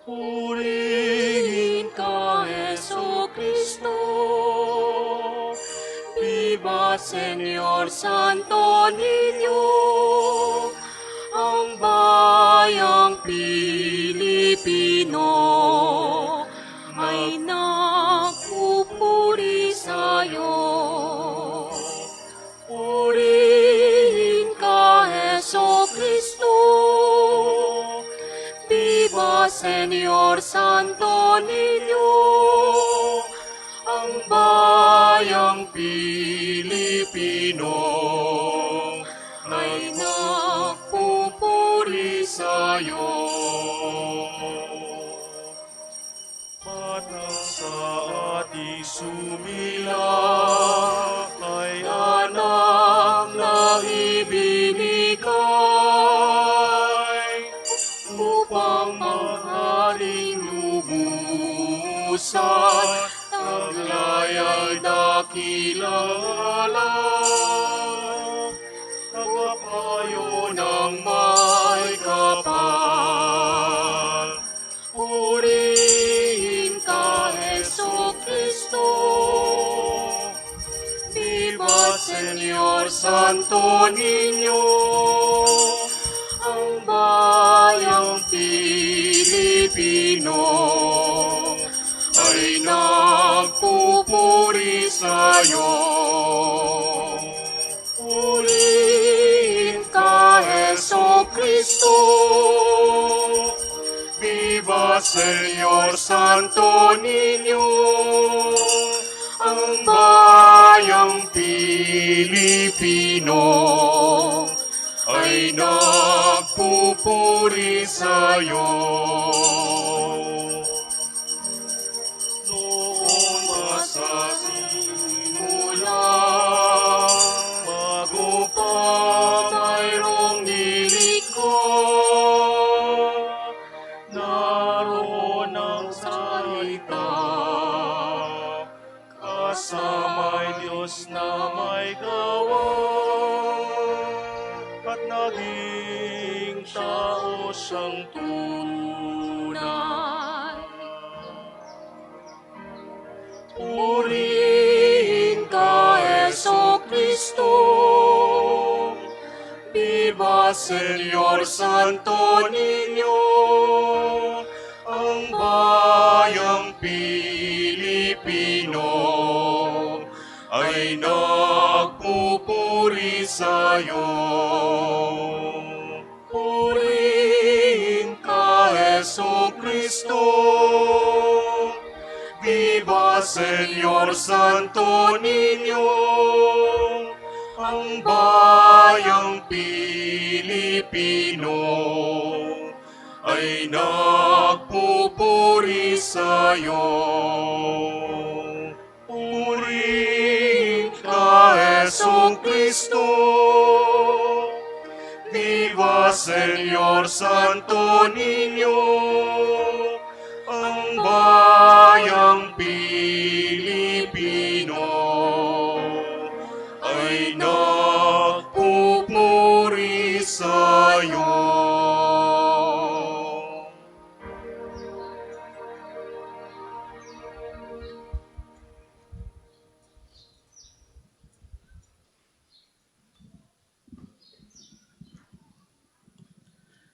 Purihin ka, Jesucristo. Viva Señor Santo Niño, ang bayang Pilipino ay nagpupuri sa'yo. Purihin ka, Jesucristo. Viva Señor Santo Niño, ang bayang Pilipino ay nagpupuri sa'yo. Batang sa ating sumila ay anak na ibinigay upang mangharing lubusan, naglayay dakilang alam, tagapayo ng may kapal. Purihin ka, Jesucristo. Viva Señor Santo Niño, ang bayang Pilipino ay nagpupuri sa'yo. Purihin ka, Jesucristo. Viva Señor Santo Niño, ang bayang Pilipino ay nagpupuri sa'yo. Noon pa sa simula, bago pa mayroong nilikha, naroon ang salita, kasama'y Diyos na may gawa, at naging tao siyang tunay. Purihin ka, Jesucristo. Viva Señor Santo Niño, ang bayang Pilipino ay nagpupuri sa'yo. Purihin ka, Jesucristo. Viva Señor Santo Niño, ang bayang Pilipino ay nagpupuri sa'yo. Purihin ka, Jesucristo. Viva Señor Santo Niño, ang bayang Pilipino ay nagpupuri sa'yo.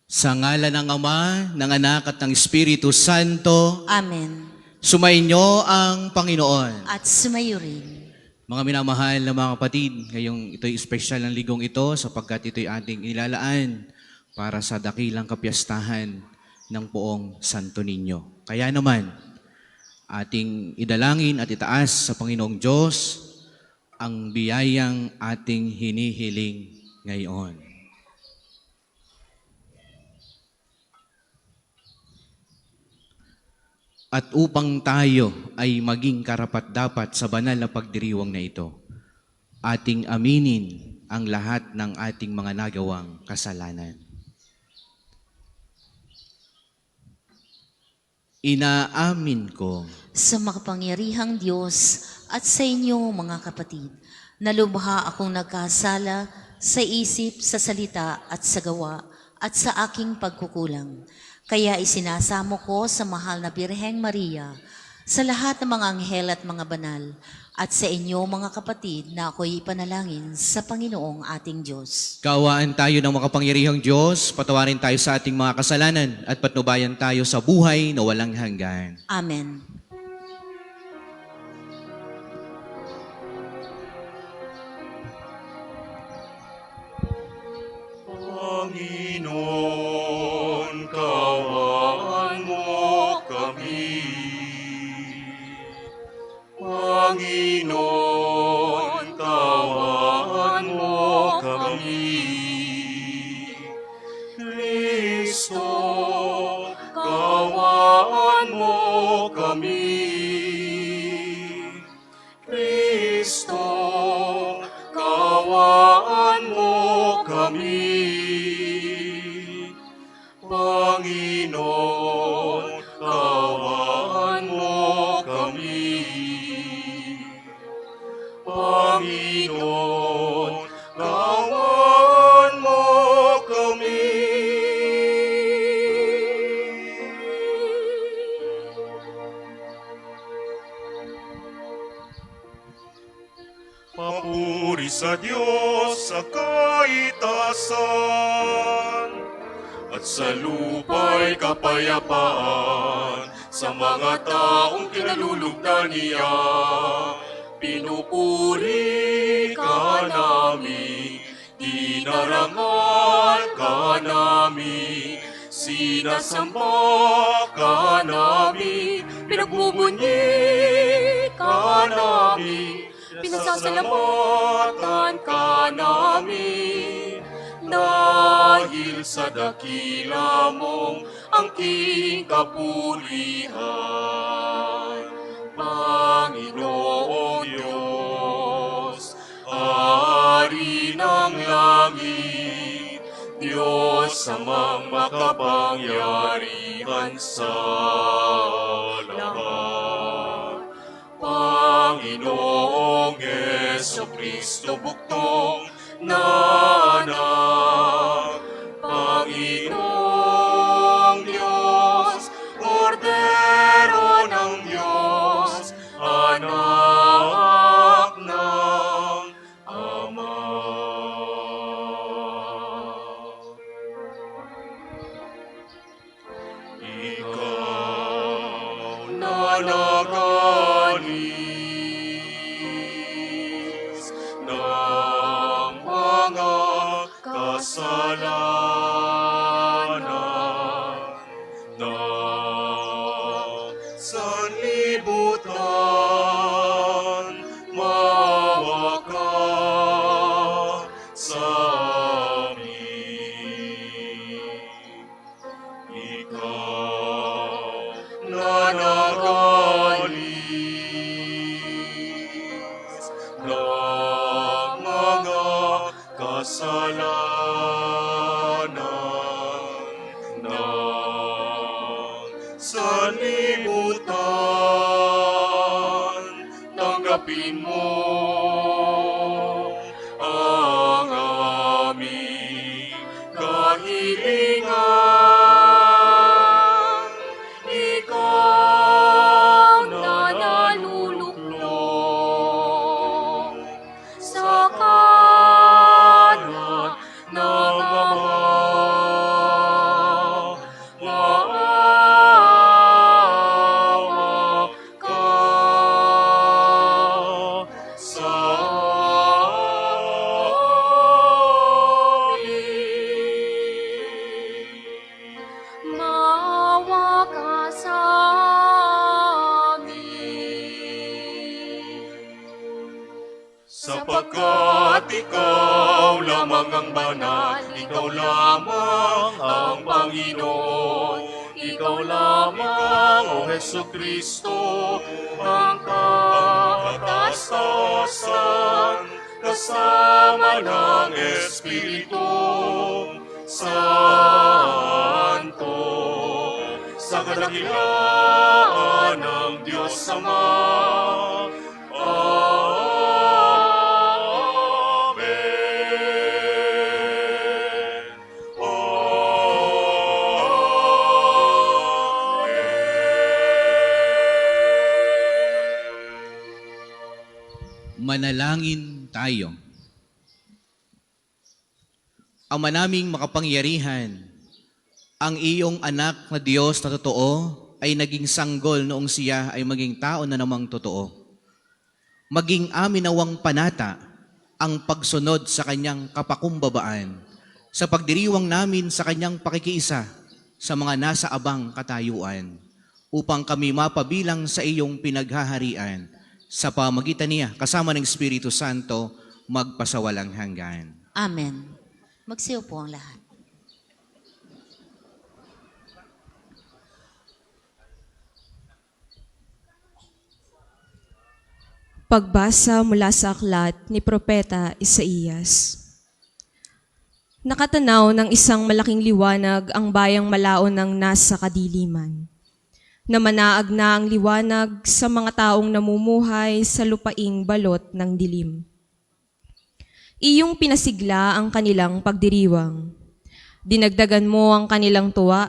Sa ngalan ng Ama, ng Anak at ng Espiritu Santo, Amen. sumainyo ang Panginoon. At sumayo rin. Mga minamahal na mga kapatid, ngayong ito'y espesyal ng ligong ito sapagkat ito'y ating inilalaan para sa dakilang kapiyastahan ng Poong Santo Niño. Kaya naman, ating idalangin at itaas sa Panginoong Diyos ang biyayang ating hinihiling ngayon. At upang tayo ay maging karapat-dapat sa banal na pagdiriwang na ito, ating aminin ang lahat ng ating mga nagawang kasalanan. Inaamin ko Sa makapangyarihang Diyos at sa inyo mga kapatid, na lubha akong nagkasala sa isip, sa salita at sa gawa at sa aking pagkukulang. Kaya isinasamo ko sa mahal na Birheng Maria, sa lahat ng mga anghel at mga banal, at sa inyo mga kapatid na ako'y ipanalangin sa Panginoong ating Diyos. Kaawaan tayo ng makapangyarihang Diyos, patawarin tayo sa ating mga kasalanan at patnubayan tayo sa buhay na walang hanggan. Amen. Panginoon, kaawaan mo kami. Panginoon, kaawaan mo kami. Kristo, kaawaan mo kami. Kristo, kaawaan mo kami. Panginoon, kaawaan mo kami. Panginoon, kaawaan mo kami. Papuri sa Diyos sa kaitasan, at sa lupa'y kapayapaan sa mga taong kinalulugdan niya. Pinupuri ka namin, dinarangal ka namin, sinasamba ka namin, pinagbubunyi ka namin, pinasasalamatan ka namin. Dahil sa dakila mong angking kapulihan, Panginoong Diyos, Ari ng langit, Diyos amang makapangyarihan sa lahat. Panginoong Jesucristo, buktong na anak, Panginoong Diyos, Kordero ng Diyos, anak ng Ama. Ikaw na nagalis ng mga kasalanan na sanlibutan, maawa ka sa amin. Ikaw na nagalis ng mga kasalanan ng sanlibutan, tanggapin mo ang aming kahilingan. Ikaw na naluluklok sa kanan ng Ama, maawa ka sa amin. Maawa ka sa amin. Sapagkat ikaw lamang ang banal, ikaw lamang ang Panginoon, ikaw lamang, O Jesucristo, ang katatasan, kasama ng Espiritu Santo, sa kadakilaan ng Diyos Ama. Amen. Manalangin tayo. Ama naming makapangyarihan, ang iyong anak na Diyos na totoo ay naging sanggol noong siya ay maging tao na namang totoo. Maging amin nawang panata ang pagsunod sa kanyang kapakumbabaan, sa pagdiriwang namin sa kanyang pakikiisa sa mga nasa abang katayuan, upang kami mapabilang sa iyong pinaghaharian sa pamagitan niya kasama ng Espiritu Santo magpasawalang hanggan. Amen. Magsiyo po ang lahat. Pagbasa mula sa aklat ni Propeta Isaías. Nakatanaw ng isang malaking liwanag ang bayang malaon ng nasa kadiliman. Namanaag na ang liwanag sa mga taong namumuhay sa lupaing balot ng dilim. Iyong pinasigla ang kanilang pagdiriwang. Dinagdagan mo ang kanilang tuwa,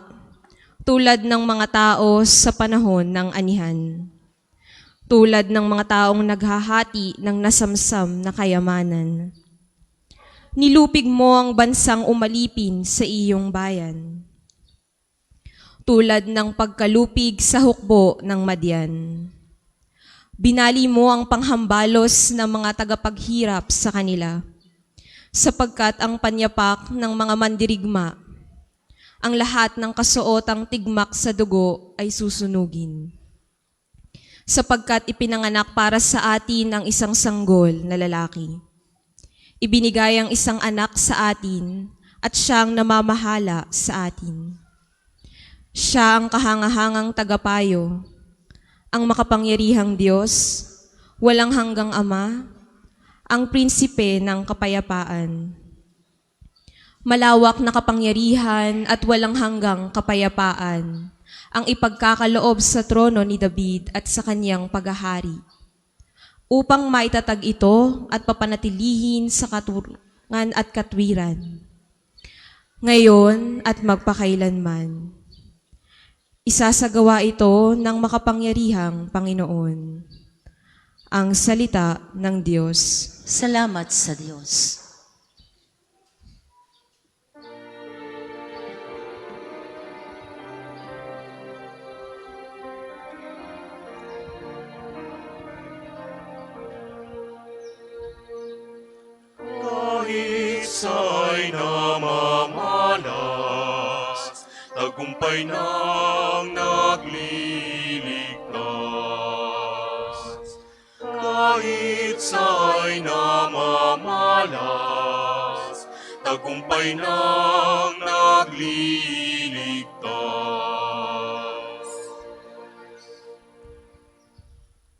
tulad ng mga tao sa panahon ng anihan. Tulad ng mga taong naghahati ng nasamsam na kayamanan. Nilupig mo ang bansang umalipin sa iyong bayan. Tulad ng pagkalupig sa hukbo ng Madian. Binali mo ang panghambalos ng mga tagapaghirap sa kanila, sapagkat ang panyapak ng mga mandirigma, ang lahat ng kasuotang tigmak sa dugo ay susunugin. Sapagkat ipinanganak para sa atin ang isang sanggol na lalaki. Ibinigay ang isang anak sa atin at siyang namamahala sa atin. Siya ang kahangahangang tagapayo, ang makapangyarihang Diyos, walang hanggang Ama, ang prinsipe ng kapayapaan. Malawak na kapangyarihan at walang hanggang kapayapaan ang ipagkakaloob sa trono ni David at sa kanyang paghahari, upang maitatag ito at papanatilihin sa katurungan at katwiran, ngayon at magpakailanman. Isasagawa ito ng makapangyarihang Panginoon. Ang salita ng Diyos. Salamat sa Diyos. Kahit sa'y namamalas, tagumpay ng nagliligtas. Kahit sa'y namamalas, tagumpay ng nagliligtas.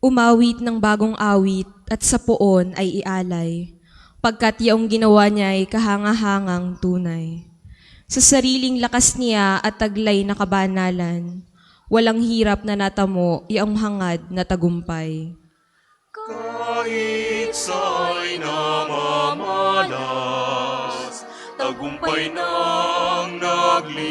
Umawit ng bagong awit at sa poon ay ialay, pagkat yaong ginawa niya ay kahangahangang tunay. Sa sariling lakas niya at taglay na kabanalan, walang hirap na natamo yaong hangad na tagumpay. Kahit sa'y namamalas, tagumpay ng nagliligtas.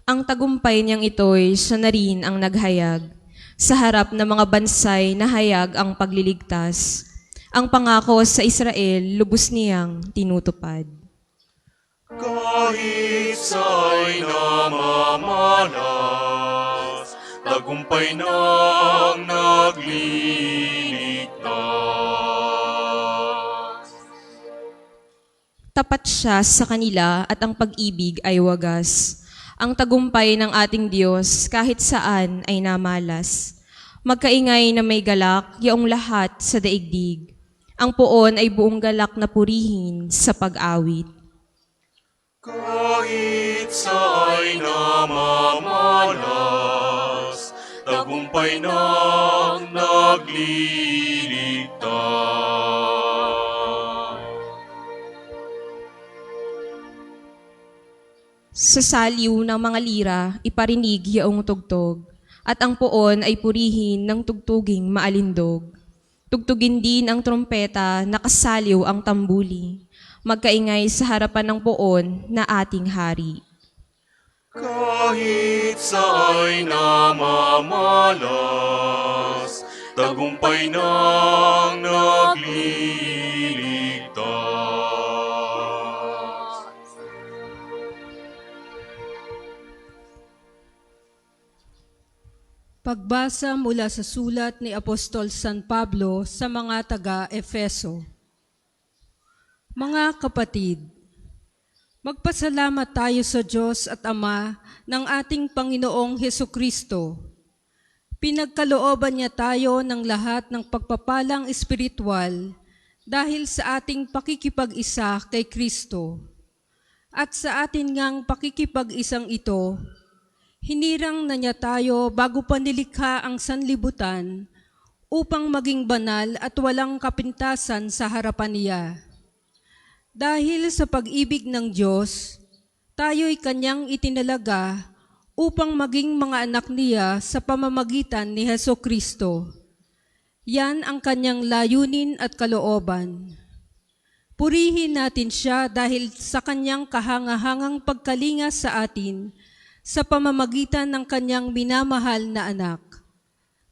Ang tagumpay niyang ito'y siya na rin ang naghayag. Sa harap ng mga bansay na hayag ang pagliligtas. Ang pangako sa Israel, lubos niyang tinutupad. Kahit sa'y namamalas, tagumpay ng nagliligtas. Tapat siya sa kanila at ang pag-ibig ay wagas. Ang tagumpay ng ating Diyos kahit saan ay namalas. Magkaingay na may galak, yaong lahat sa daigdig. Ang poon ay buong galak na purihin sa pag-awit. Kahit sa'y namamalas, tagumpay ng nagliligtas. Sa saliw ng mga lira, iparinig yaong tugtog, at ang poon ay purihin ng tugtuging maalindog. Tugtugin din ang trompeta, nakasaliw ang tambuli, magkaingay sa harapan ng poon na ating hari. Kahit sa'y namamalas, tagumpay ng nagliligtas. Pagbasa mula sa sulat ni Apostol San Pablo sa mga taga-Efeso. Mga kapatid, magpasalamat tayo sa Diyos at Ama ng ating Panginoong Hesukristo. Pinagkalooban niya tayo ng lahat ng pagpapalang espiritual dahil sa ating pakikipag-isa kay Kristo. At sa atin ngang pakikipag-isang ito, hinirang na niya tayo bago pa nilikha ang sanlibutan upang maging banal at walang kapintasan sa harapan niya. Dahil sa pag-ibig ng Diyos, tayo'y kanyang itinalaga upang maging mga anak niya sa pamamagitan ni Hesukristo. Yan ang kanyang layunin at kalooban. Purihin natin siya dahil sa kanyang kahangahangang pagkalinga sa atin sa pamamagitan ng kanyang minamahal na anak.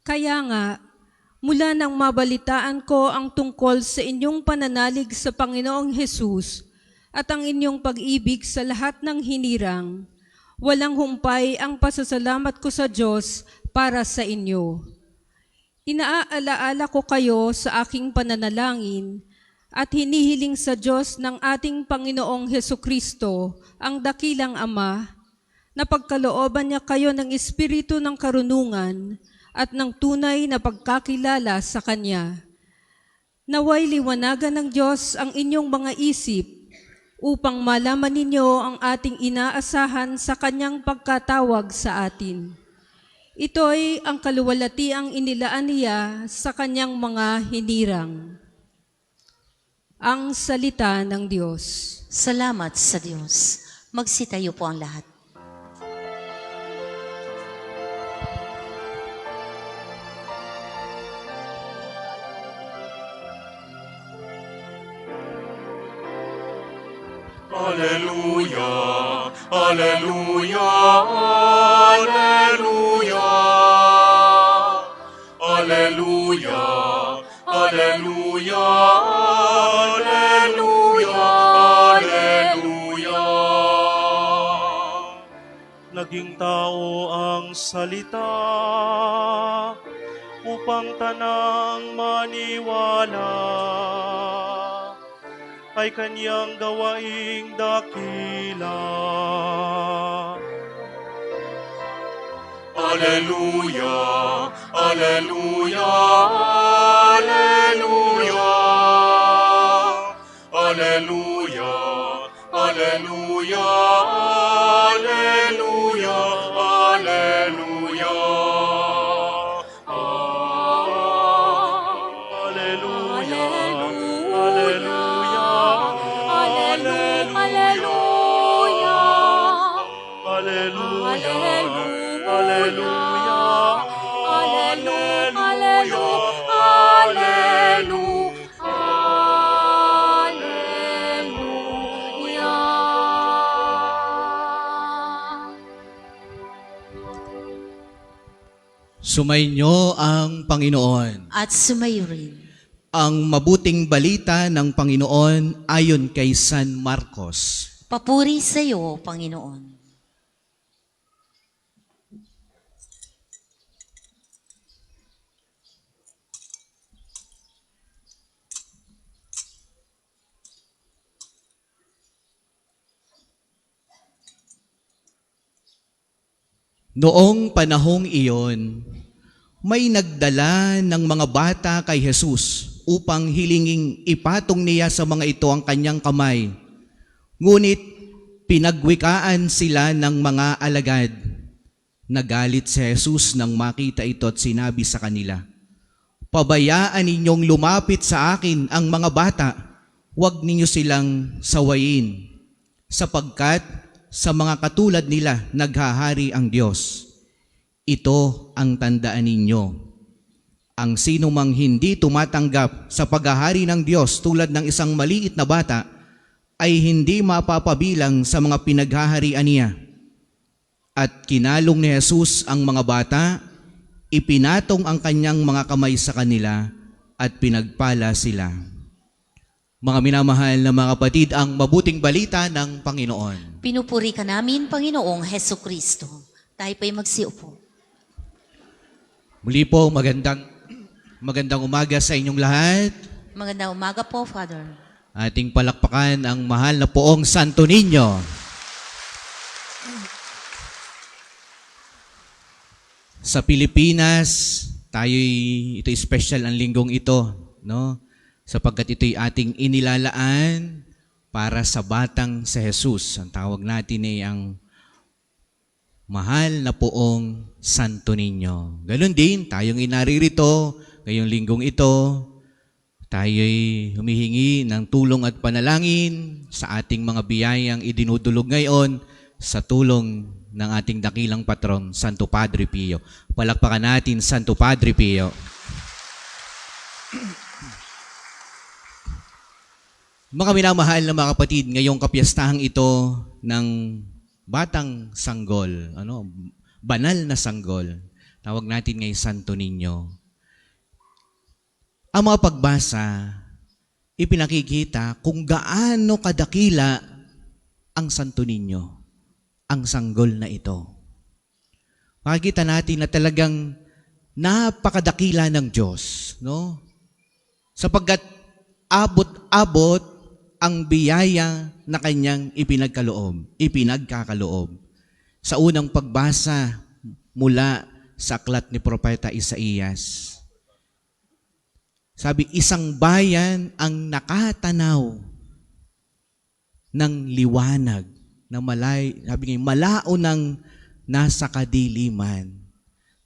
Kaya nga, mula nang mabalitaan ko ang tungkol sa inyong pananalig sa Panginoong Hesus at ang inyong pag-ibig sa lahat ng hinirang, walang humpay ang pasasalamat ko sa Diyos para sa inyo. Inaalaala ko kayo sa aking pananalangin at hinihiling sa Diyos ng ating Panginoong Hesukristo, ang dakilang Ama, na pagkalooban niya kayo ng espiritu ng karunungan at ng tunay na pagkakilala sa Kanya. Naway liwanagan ng Diyos ang inyong mga isip upang malaman ninyo ang ating inaasahan sa Kanyang pagkatawag sa atin. Ito'y ang kaluwalhatiang inilaan niya sa Kanyang mga hinirang. Ang salita ng Diyos. Salamat sa Diyos. Magsitayo po ang lahat. Alleluia, alleluia, alleluia. Alleluia, alleluia, alleluia, alleluia. Naging tao ang salita upang tanang maniwala ay kanyang gawaing dakila. Alleluia, alleluia, alleluia. Alleluia, alleluia, alleluia, alleluia. Alleluia, alleluia, alleluia, alleluia, Sumainyo ang Panginoon. At sumayo rin. Ang mabuting balita ng Panginoon ayon kay San Marcos. Papuri sa iyo, Panginoon. Noong panahong iyon, may nagdala ng mga bata kay Jesus upang hilinging ipatong niya sa mga ito ang kanyang kamay. Ngunit pinagwikaan sila ng mga alagad. Nagalit si Jesus nang makita ito at sinabi sa kanila, "Pabayaan ninyong lumapit sa akin ang mga bata, huwag ninyo silang sawayin, sapagkat sa mga katulad nila naghahari ang Diyos. Ito ang tandaan ninyo. Ang sinumang hindi tumatanggap sa paghahari ng Diyos tulad ng isang maliit na bata ay hindi mapapabilang sa mga pinaghaharian niya. At kinalong ni Jesus ang mga bata, ipinatong ang kanyang mga kamay sa kanila at pinagpala sila. Mga minamahal na mga kapatid, ang mabuting balita ng Panginoon. Pinupuri ka namin, Panginoong Heso Kristo. Tayo po'y magsiupo. Muli po, magandang umaga sa inyong lahat. Magandang umaga po, Father. Ating palakpakan ang mahal na poong Santo Niño. Sa Pilipinas, ito special ang linggong ito, no? Sapagkat ito'y ating inilalaan para sa batang si Jesus. Ang tawag natin ay ang mahal na poong Santo Niño. Ganon din, tayong inaririto ngayong linggong ito, tayo'y humihingi ng tulong at panalangin sa ating mga biyayang idinudulog ngayon sa tulong ng ating dakilang patron, Santo Padre Pio. Palakpakan natin, Santo Padre Pio. Mga minamahal na mga kapatid, ngayong kapiyastahan ito ng batang sanggol, banal na sanggol, tawag natin ngay Santo Niño. Ang mga pagbasa, ipinakikita kung gaano kadakila ang Santo Niño, ang sanggol na ito. Makikita natin na talagang napakadakila ng Diyos, no? Sapagkat abot-abot ang biyaya na kanyang ipinagkakaloob. Sa unang pagbasa mula sa aklat ni Propeta Isaías, sabi, isang bayan ang nakatanaw ng liwanag na sabi niya, malao ng nasa kadiliman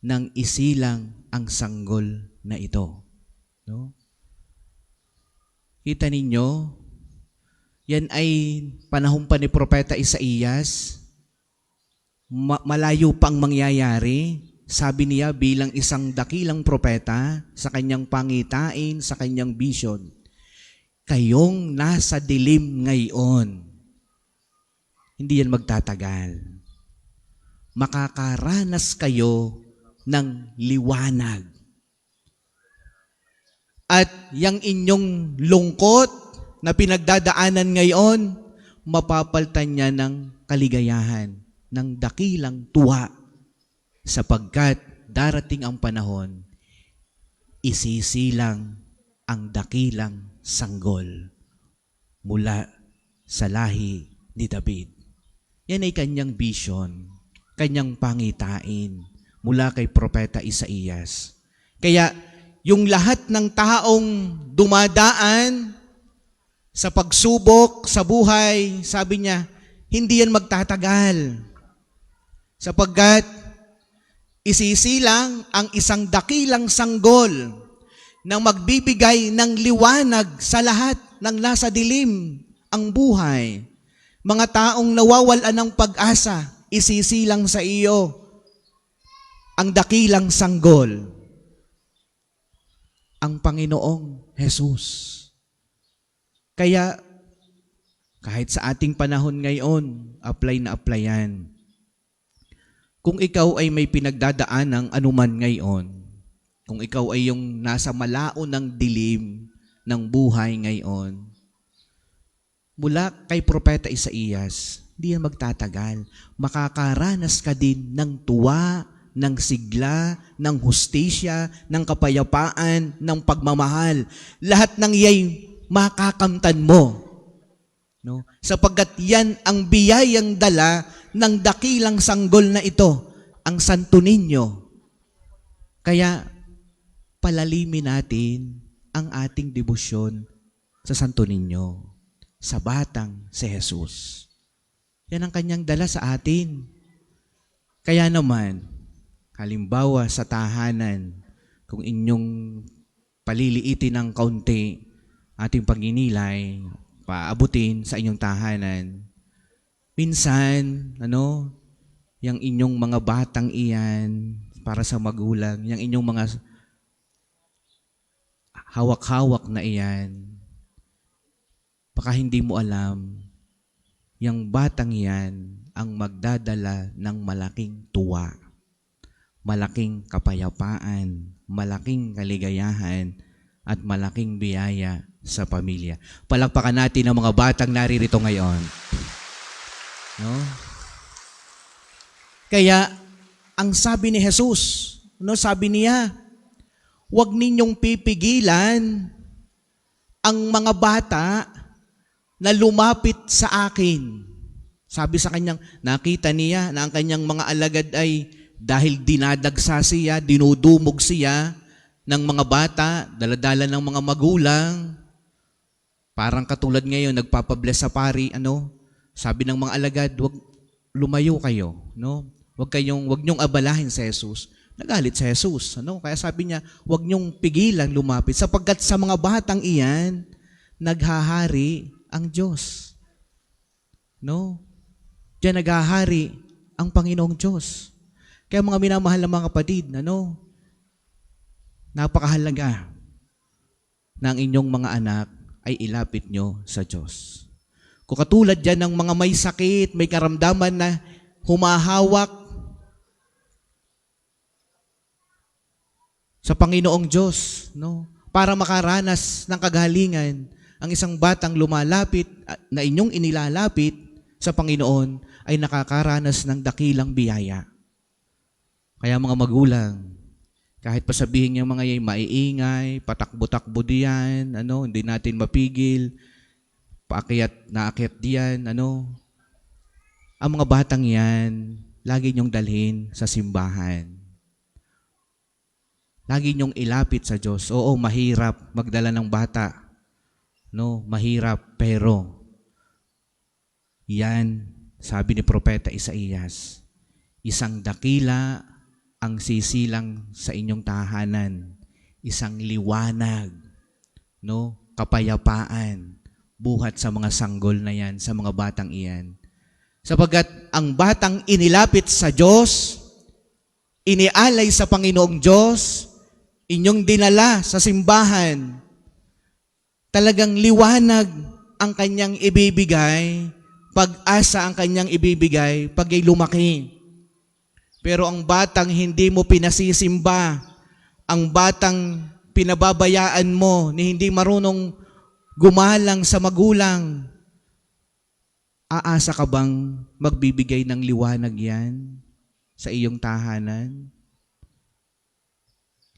ng isilang ang sanggol na ito. No? Kita ninyo, yan ay panahon pa ni Propeta Isaías. Malayo pang mangyayari. Sabi niya bilang isang dakilang propeta sa kanyang pangitain, sa kanyang vision, kayong nasa dilim ngayon, hindi yan magtatagal. Makakaranas kayo ng liwanag. At yang inyong lungkot na pinagdadaanan ngayon, mapapaltan niya ng kaligayahan, ng dakilang tuwa, sapagkat darating ang panahon, isisilang ang dakilang sanggol mula sa lahi ni David. Yan ay kanyang vision, kanyang pangitain mula kay Propeta Isaías. Kaya yung lahat ng taong dumadaan sa pagsubok, sa buhay, sabi niya, hindi yan magtatagal. Sapagkat isisilang ang isang dakilang sanggol na magbibigay ng liwanag sa lahat ng nasa dilim ang buhay. Mga taong nawawalan ng pag-asa, isisilang sa iyo ang dakilang sanggol, ang Panginoong Jesus. Kaya, kahit sa ating panahon ngayon, apply na applyan. Kung ikaw ay may pinagdadaan ng anuman ngayon, kung ikaw ay yung nasa malao ng dilim ng buhay ngayon, mula kay Propeta Isaías, hindi yan magtatagal. Makakaranas ka din ng tuwa, ng sigla, ng hustisya, ng kapayapaan, ng pagmamahal. Lahat ng iyay makakamtan mo. No? Sapagkat yan ang biyayang dala ng dakilang sanggol na ito, ang Santo Niño. Kaya palalimin natin ang ating debosyon sa Santo Niño, sa batang si Jesus. Yan ang kanyang dala sa atin. Kaya naman, halimbawa sa tahanan, kung inyong paliliitin ng kaunti, ating pagninilay, paabutin sa inyong tahanan. Minsan, yung inyong mga batang iyan, para sa magulang, yung inyong mga hawak-hawak na iyan, baka hindi mo alam, yung batang iyan ang magdadala ng malaking tuwa, malaking kapayapaan, malaking kaligayahan, at malaking biyaya sa pamilya. Palakpakan natin ang mga batang naririto ngayon. No? Kaya, ang sabi ni Jesus, no, sabi niya, huwag ninyong pipigilan ang mga bata na lumapit sa akin. Sabi sa kanyang, nakita niya na ang kanyang mga alagad ay dahil dinadagsa siya, dinudumog siya ng mga bata, daladala ng mga magulang. Parang katulad ngayon, nagpapabless sa pari, sabi ng mga alagad, wag lumayo kayo, no? Wag niyong abalahin si Jesus. Nagalit si Jesus, Kaya sabi niya, wag niyong pigilan lumapit sapagkat sa mga batang iyan naghahari ang Diyos. No? Diyan naghahari ang Panginoong Diyos. Kaya mga minamahal na mga kapatid, napakahalaga na ang inyong mga anak ay ilapit nyo sa Diyos. Kung katulad dyan ng mga may sakit, may karamdaman na humahawak sa Panginoong Diyos, para makaranas ng kagalingan, ang isang batang lumalapit na inyong inilalapit sa Panginoon ay nakakaranas ng dakilang biyaya. Kaya mga magulang, kahit pa sabihin niya mga yan, maiingay, patakbo-takbo diyan, hindi natin mapigil, naakyat diyan, ang mga batang yan, lagi niyong dalhin sa simbahan. Lagi niyong ilapit sa Diyos. Oo, mahirap magdala ng bata. Mahirap, pero yan, sabi ni Propeta Isaías, isang dakila ang sisilang sa inyong tahanan, isang liwanag, kapayapaan, buhat sa mga sanggol na yan, sa mga batang iyan. Sapagkat ang batang inilapit sa Diyos, inialay sa Panginoong Diyos, inyong dinala sa simbahan, talagang liwanag ang kanyang ibibigay, pag-asa ang kanyang ibibigay pag ay lumaki. Pero ang batang hindi mo pinasisimba, ang batang pinababayaan mo, ni hindi marunong gumalang sa magulang, aasa ka bang magbibigay ng liwanag yan sa iyong tahanan?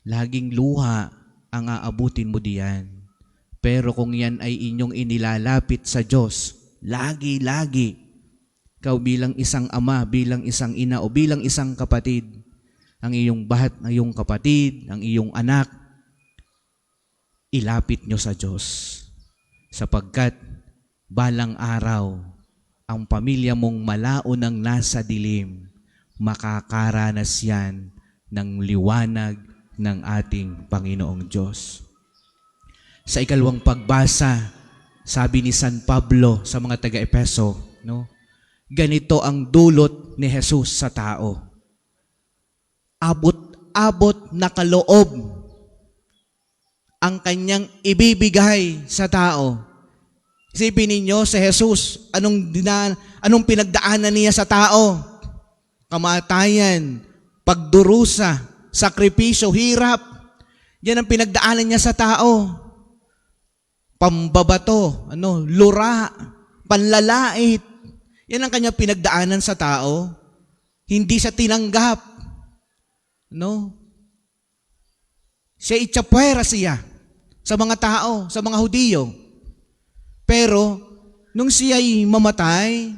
Laging luha ang aabutin mo diyan. Pero kung yan ay inyong inilalapit sa Diyos, lagi-lagi, ikaw bilang isang ama, bilang isang ina, o bilang isang kapatid, ang iyong iyong kapatid, ang iyong anak, ilapit nyo sa Diyos. Sapagkat balang araw, ang pamilya mong malaunang nasa dilim, makakaranas yan ng liwanag ng ating Panginoong Diyos. Sa ikalawang pagbasa, sabi ni San Pablo sa mga taga-Epeso, ganito ang dulot ni Jesus sa tao. Abot-abot na kaloob ang kanyang ibibigay sa tao. Isipin ninyo, si Jesus, anong pinagdaanan niya sa tao? Kamatayan, pagdurusa, sakripisyo, hirap. Yan ang pinagdaanan niya sa tao. Pambabato, lura, panlalait. Yan ang kanyang pinagdaanan sa tao. Hindi siya tinanggap. Siya itsapwera siya sa mga tao, sa mga Hudiyo. Pero, nung siya'y mamatay,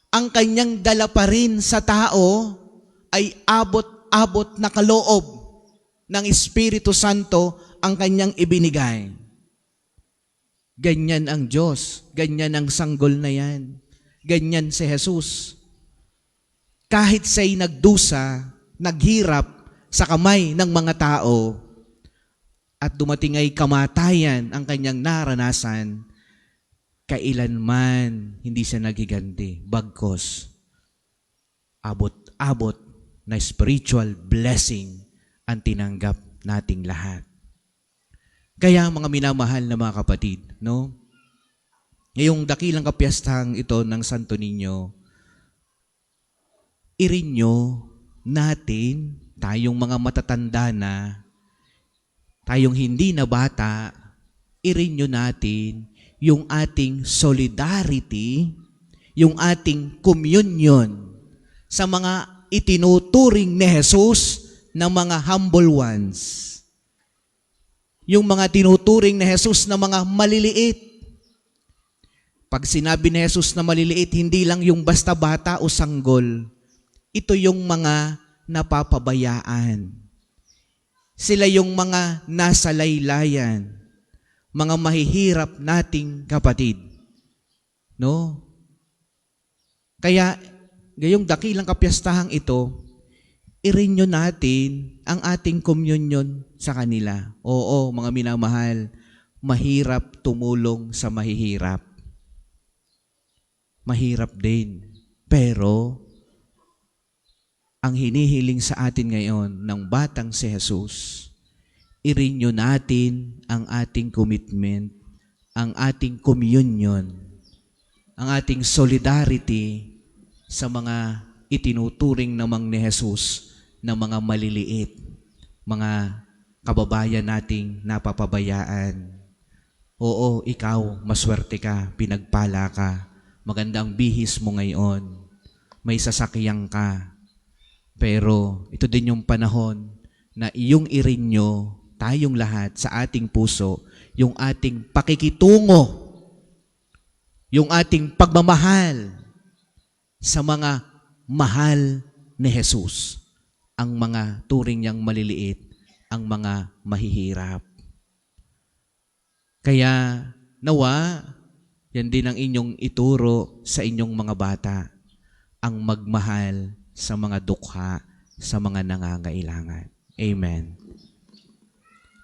ang kanyang dala pa rin sa tao ay abot-abot na kaloob ng Espiritu Santo ang kanyang ibinigay. Ganyan ang Diyos, ganyan ang sanggol na yan, ganyan si Jesus. Kahit siya'y nagdusa, naghirap sa kamay ng mga tao, at dumating ay kamatayan ang kanyang naranasan, kailanman hindi siya naghiganti, bagkos abot-abot na spiritual blessing ang tinanggap nating lahat. Kaya mga minamahal na mga kapatid, ngayong dakilang kapiyastahang ito ng Santo Niño, irinyo natin, tayong mga matatanda na, tayong hindi na bata, irinyo natin yung ating solidarity, yung ating communion sa mga itinuturing ni Jesus na mga humble ones. Yung mga tinuturing ni Jesus na mga maliliit. Pag sinabi ni Jesus na maliliit, hindi lang yung basta bata o sanggol. Ito yung mga napapabayaan. Sila yung mga nasa laylayan, mga mahihirap nating kapatid. No? Kaya, ngayong dakilang kapiyastahang ito, irinyo natin ang ating communion sa kanila. Oo, mga minamahal, mahirap tumulong sa mahihirap. Mahirap din. Pero, ang hinihiling sa atin ngayon ng batang si Jesus, irinyo natin ang ating commitment, ang ating communion, ang ating solidarity sa mga itinuturing namang ni Jesus na mga maliliit, mga kababayan nating napapabayaan. Oo, ikaw, maswerte ka, pinagpala ka, magandang bihis mo ngayon, may sasakyan ka. Pero ito din yung panahon na iyong irinyo, tayong lahat sa ating puso, yung ating pakikitungo, yung ating pagmamahal sa mga mahal ni Jesus, ang mga turing niyang maliliit, ang mga mahihirap. Kaya nawa, yan din ang inyong ituro sa inyong mga bata, ang magmahal sa mga dukha, sa mga nangangailangan. Amen.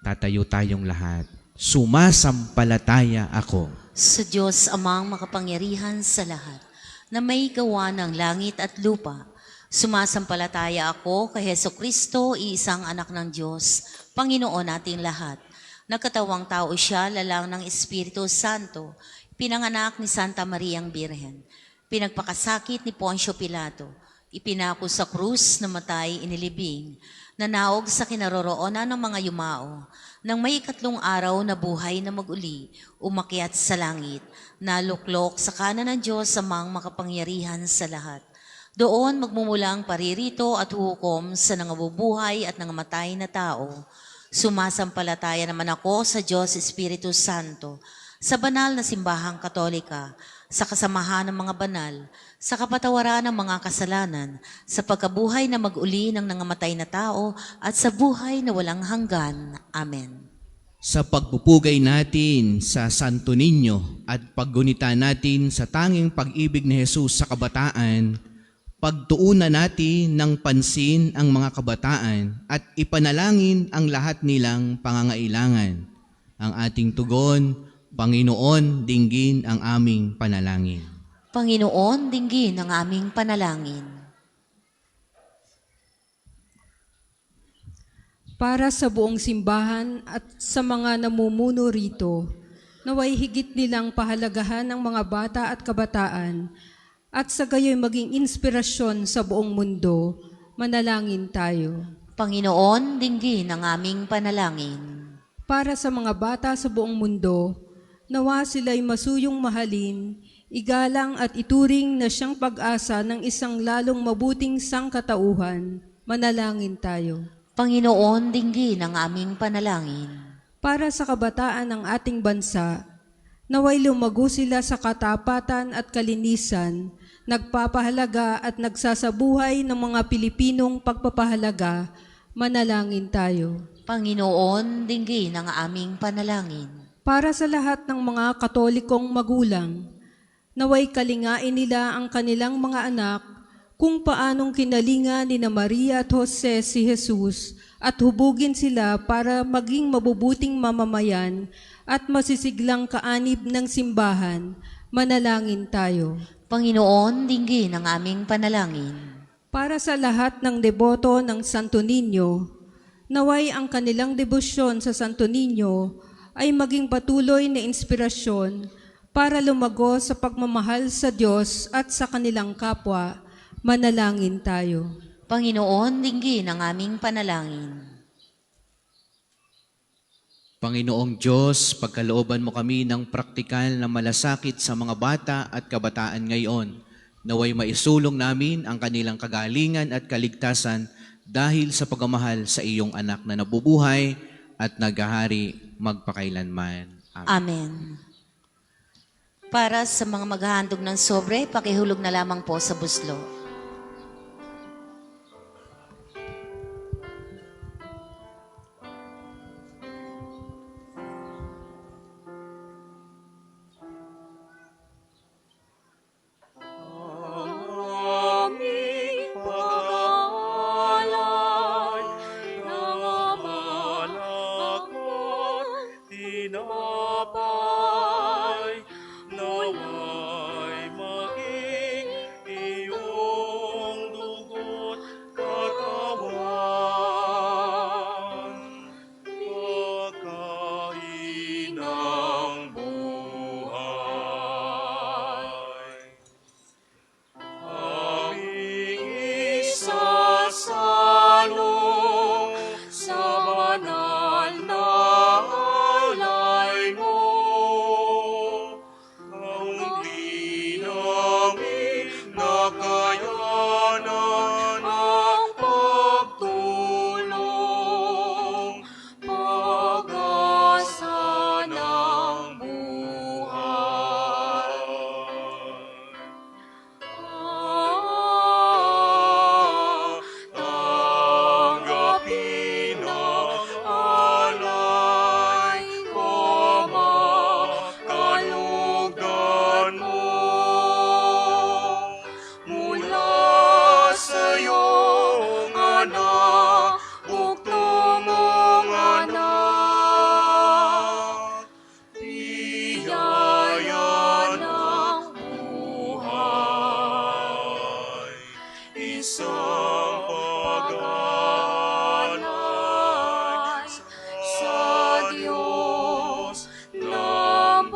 Tatayo tayong lahat. Sumasampalataya ako Sa Diyos amang makapangyarihan sa lahat, na may gawa ng langit at lupa. Sumasampalataya ako kay Hesukristo, iisang anak ng Diyos, Panginoon nating lahat. Nagkatawang tao siya, lalang ng Espiritu Santo, pinanganak ni Santa Mariang Birhen, pinagpakasakit ni Poncio Pilato, ipinako sa krus, namatay, inilibing, nanaog sa kinaroroonan ng mga yumao, nang may ikatlong araw na buhay na maguli, umakyat sa langit, naluklok sa kanan ng Diyos amang makapangyarihan sa lahat. Doon magmumulang paririto at hukom sa nangabubuhay at nangamatay na tao. Sumasampalataya naman ako sa Diyos Espiritu Santo, sa banal na simbahang katolika, sa kasamahan ng mga banal, sa kapatawaran ng mga kasalanan, sa pagkabuhay na mag-uli ng nangamatay na tao, at sa buhay na walang hanggan. Amen. sa pagpupugay natin sa Santo Niño at paggunita natin sa tanging pag-ibig ni Jesus sa kabataan, pagtuunan natin ng pansin ang mga kabataan at ipanalangin ang lahat nilang pangangailangan. Ang ating tugon, Panginoon, dinggin ang aming panalangin. Panginoon, dinggin ang aming panalangin. Para sa buong simbahan at sa mga namumuno rito, naway higit nilang pahalagahan ng mga bata at kabataan at sa gayoy maging inspirasyon sa buong mundo, manalangin tayo. Panginoon, dinggin ang aming panalangin. Para sa mga bata sa buong mundo, nawa sila'y masuyong mahalin, igalang at ituring na siyang pag-asa ng isang lalong mabuting sangkatauhan, manalangin tayo. Panginoon, dinggin ang aming panalangin. Para sa kabataan ng ating bansa, naway lumago sila sa katapatan at kalinisan, nagpapahalaga at nagsasabuhay ng mga Pilipinong pagpapahalaga, manalangin tayo. Panginoon, dinggin ang aming panalangin. Para sa lahat ng mga Katolikong magulang, naway kalingain nila ang kanilang mga anak kung paanong kinalinga ni na Maria at Jose si Jesus at hubugin sila para maging mabubuting mamamayan at masisiglang kaanib ng simbahan, manalangin tayo. Panginoon, dinggin ang aming panalangin. Para sa lahat ng deboto ng Santo Niño, naway ang kanilang debosyon sa Santo Niño ay maging patuloy na inspirasyon para lumago sa pagmamahal sa Diyos at sa kanilang kapwa. Manalangin tayo. Panginoon, dinggin ang aming panalangin. Panginoong Diyos, pagkalooban mo kami ng praktikal na malasakit sa mga bata at kabataan ngayon, naway maisulong namin ang kanilang kagalingan at kaligtasan dahil sa pagmamahal sa iyong anak na nabubuhay at naghahari magpakailanman. Amen. Amen. Para sa mga maghahandog ng sobre, pakihulog na lamang po sa buslo. Aming pag-aalay ng malakot tinapay, naway maging iyong dugo't katawan, pagkain ng buhay. Aming isasalo sa banal na alay mo, ang di namin nakayanan ang pagtulong, pag-asa ng buhay. Tanggapin ang alay ko, Ama, kalugdan mo. Mula sa iyong anak, bukto mong anak, biyaya ng buhay, isang pag-alay sa Diyos na buhay.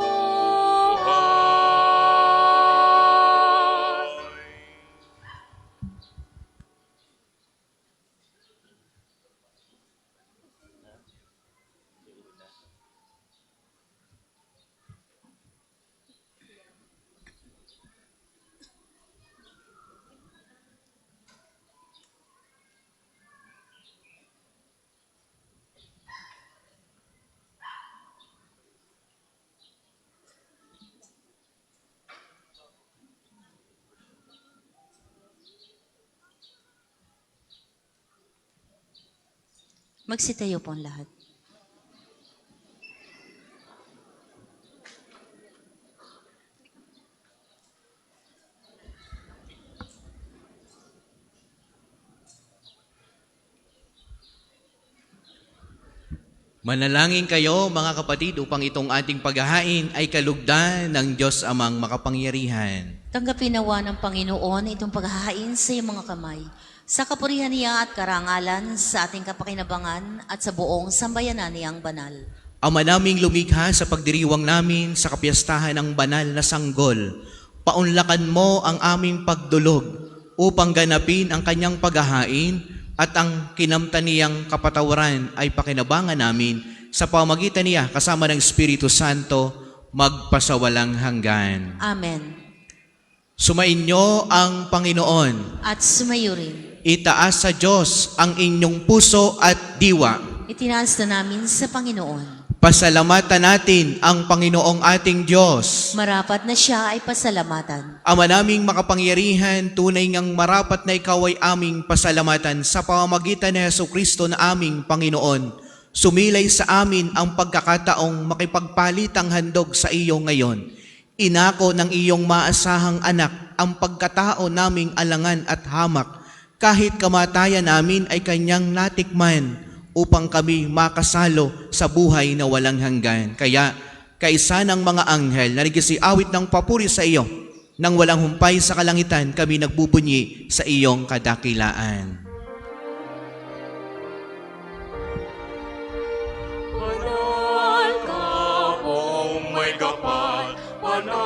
Magsitayo po ang lahat. Manalangin kayo mga kapatid upang itong ating paghahain ay kalugdan ng Diyos Amang makapangyarihan. Tanggapin nawa ng Panginoon itong paghahain sa iyong mga kamay, sa kapurihan niya at karangalan, sa ating kapakinabangan at sa buong sambayanan niyang banal. Ama naming lumikha sa pagdiriwang namin sa kapiyastahan ng banal na sanggol, paunlakan mo ang aming pagdulog upang ganapin ang kanyang paghahain at ang kinamtan niyang kapatawaran ay pakinabangan namin sa pamagitan niya kasama ng Espiritu Santo magpasawalang hanggan. Amen. Sumainyo ang Panginoon. At sumayo rin. Itaas sa Diyos ang inyong puso at diwa. Itinaas na namin sa Panginoon. Pasalamatan natin ang Panginoong ating Diyos. Marapat na siya ay pasalamatan. Ama naming makapangyarihan, tunay ngang marapat na ikaw ay aming pasalamatan sa pamamagitan ni Jesucristo na aming Panginoon. Sumilay sa amin ang pagkakataong makipagpalitang handog sa iyo ngayon. Inako ng iyong maasahang anak ang pagkatao naming alangan at hamak, kahit kamatayan namin ay kanyang natikman upang kami makasalo sa buhay na walang hanggan. Kaya, kaisa ng mga anghel na nagsiawit ng papuri sa iyo, nang walang humpay sa kalangitan, kami nagbubunyi sa iyong kadakilaan. Banal ka, Poong may kapal, banal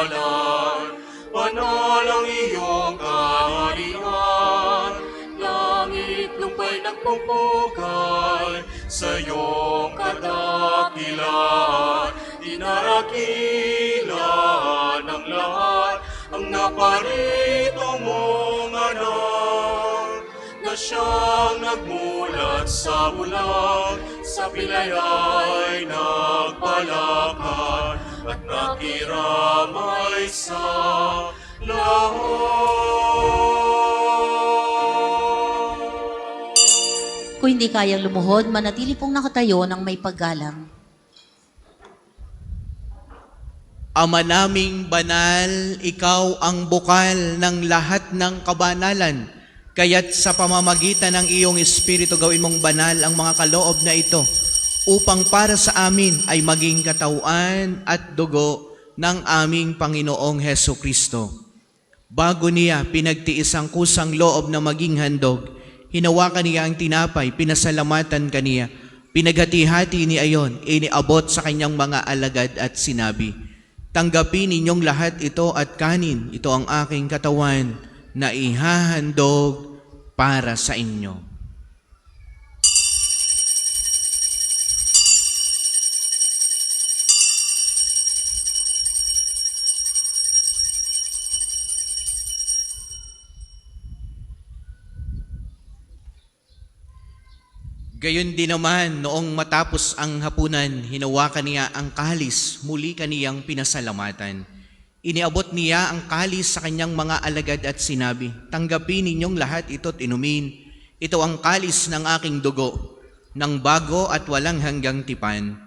ngalan, banal ang iyong kaharian. Langit lupa'y nagpupugay sa iyong kadakilaan. Dinarakilan ng lahat ang naparito mong anak, na siyang nagmulat sa bulan, sa pilay ay nagpalakad at nakiramay sa lahat. Kung hindi kayang lumuhod, manatili pong nakatayo ng may paggalang. Ama naming banal, ikaw ang bukal ng lahat ng kabanalan. Kaya't sa pamamagitan ng iyong Espiritu gawin mong banal ang mga kaloob na ito upang para sa amin ay maging katawan at dugo ng aming Panginoong Heso Kristo. Bago niya pinagtiis ang kusang loob na maging handog, hinawakan niya ang tinapay, pinasalamatan kaniya, pinaghati-hati niya ayon, iniabot sa kanyang mga alagad at sinabi, "Tanggapin ninyong lahat ito at kanin, ito ang aking katawan na ihahandog para sa inyo." Gayon din naman, noong matapos ang hapunan, hinawakan niya ang kalis, muli kaniyang pinasalamatan. Iniabot niya ang kalis sa kanyang mga alagad at sinabi, "Tanggapin ninyong lahat ito't inumin. Ito ang kalis ng aking dugo, ng bago at walang hanggang tipan.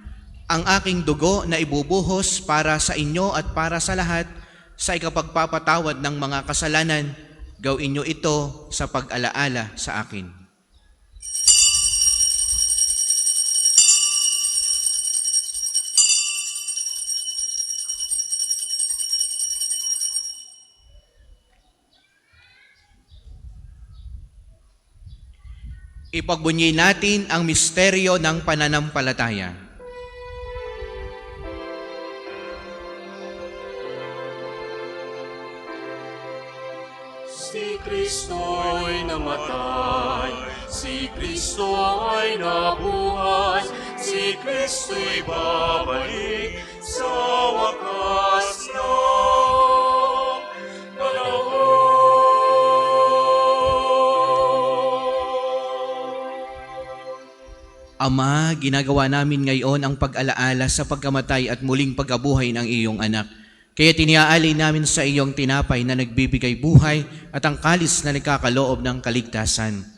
Ang aking dugo na ibubuhos para sa inyo at para sa lahat sa ikapagpapatawad ng mga kasalanan. Gawin niyo ito sa pag-alaala sa akin." Ipagbunyi natin ang misteryo ng pananampalataya. Si Kristo'y namatay, si Kristo ay nabuhay, si Kristo'y babalik sa wakas ng panahon. Ama, ginagawa namin ngayon ang pag-alaala sa pagkamatay at muling pagkabuhay ng iyong anak. Kaya tiniaalay namin sa iyong tinapay na nagbibigay buhay at ang kalis na nagkakaloob ng kaligtasan.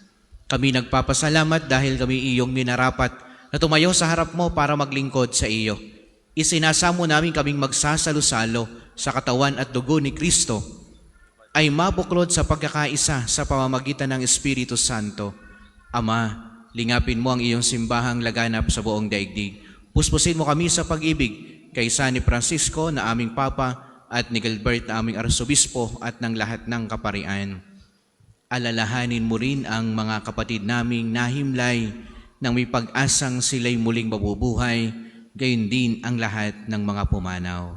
Kami nagpapasalamat dahil kami iyong minarapat na tumayo sa harap mo para maglingkod sa iyo. Isinasamo namin kaming magsasalo-salo sa katawan at dugo ni Kristo ay mabuklod sa pagkakaisa sa pamamagitan ng Espiritu Santo. Ama, lingapin mo ang iyong simbahang laganap sa buong daigdig. Puspusin mo kami sa pag-ibig kaysa ni Francisco na aming Papa at ni Gilbert na aming Arsobispo at ng lahat ng kaparian. Alalahanin mo rin ang mga kapatid naming nahimlay nang may pag-asang sila'y muling mabubuhay, gayon din ang lahat ng mga pumanaw.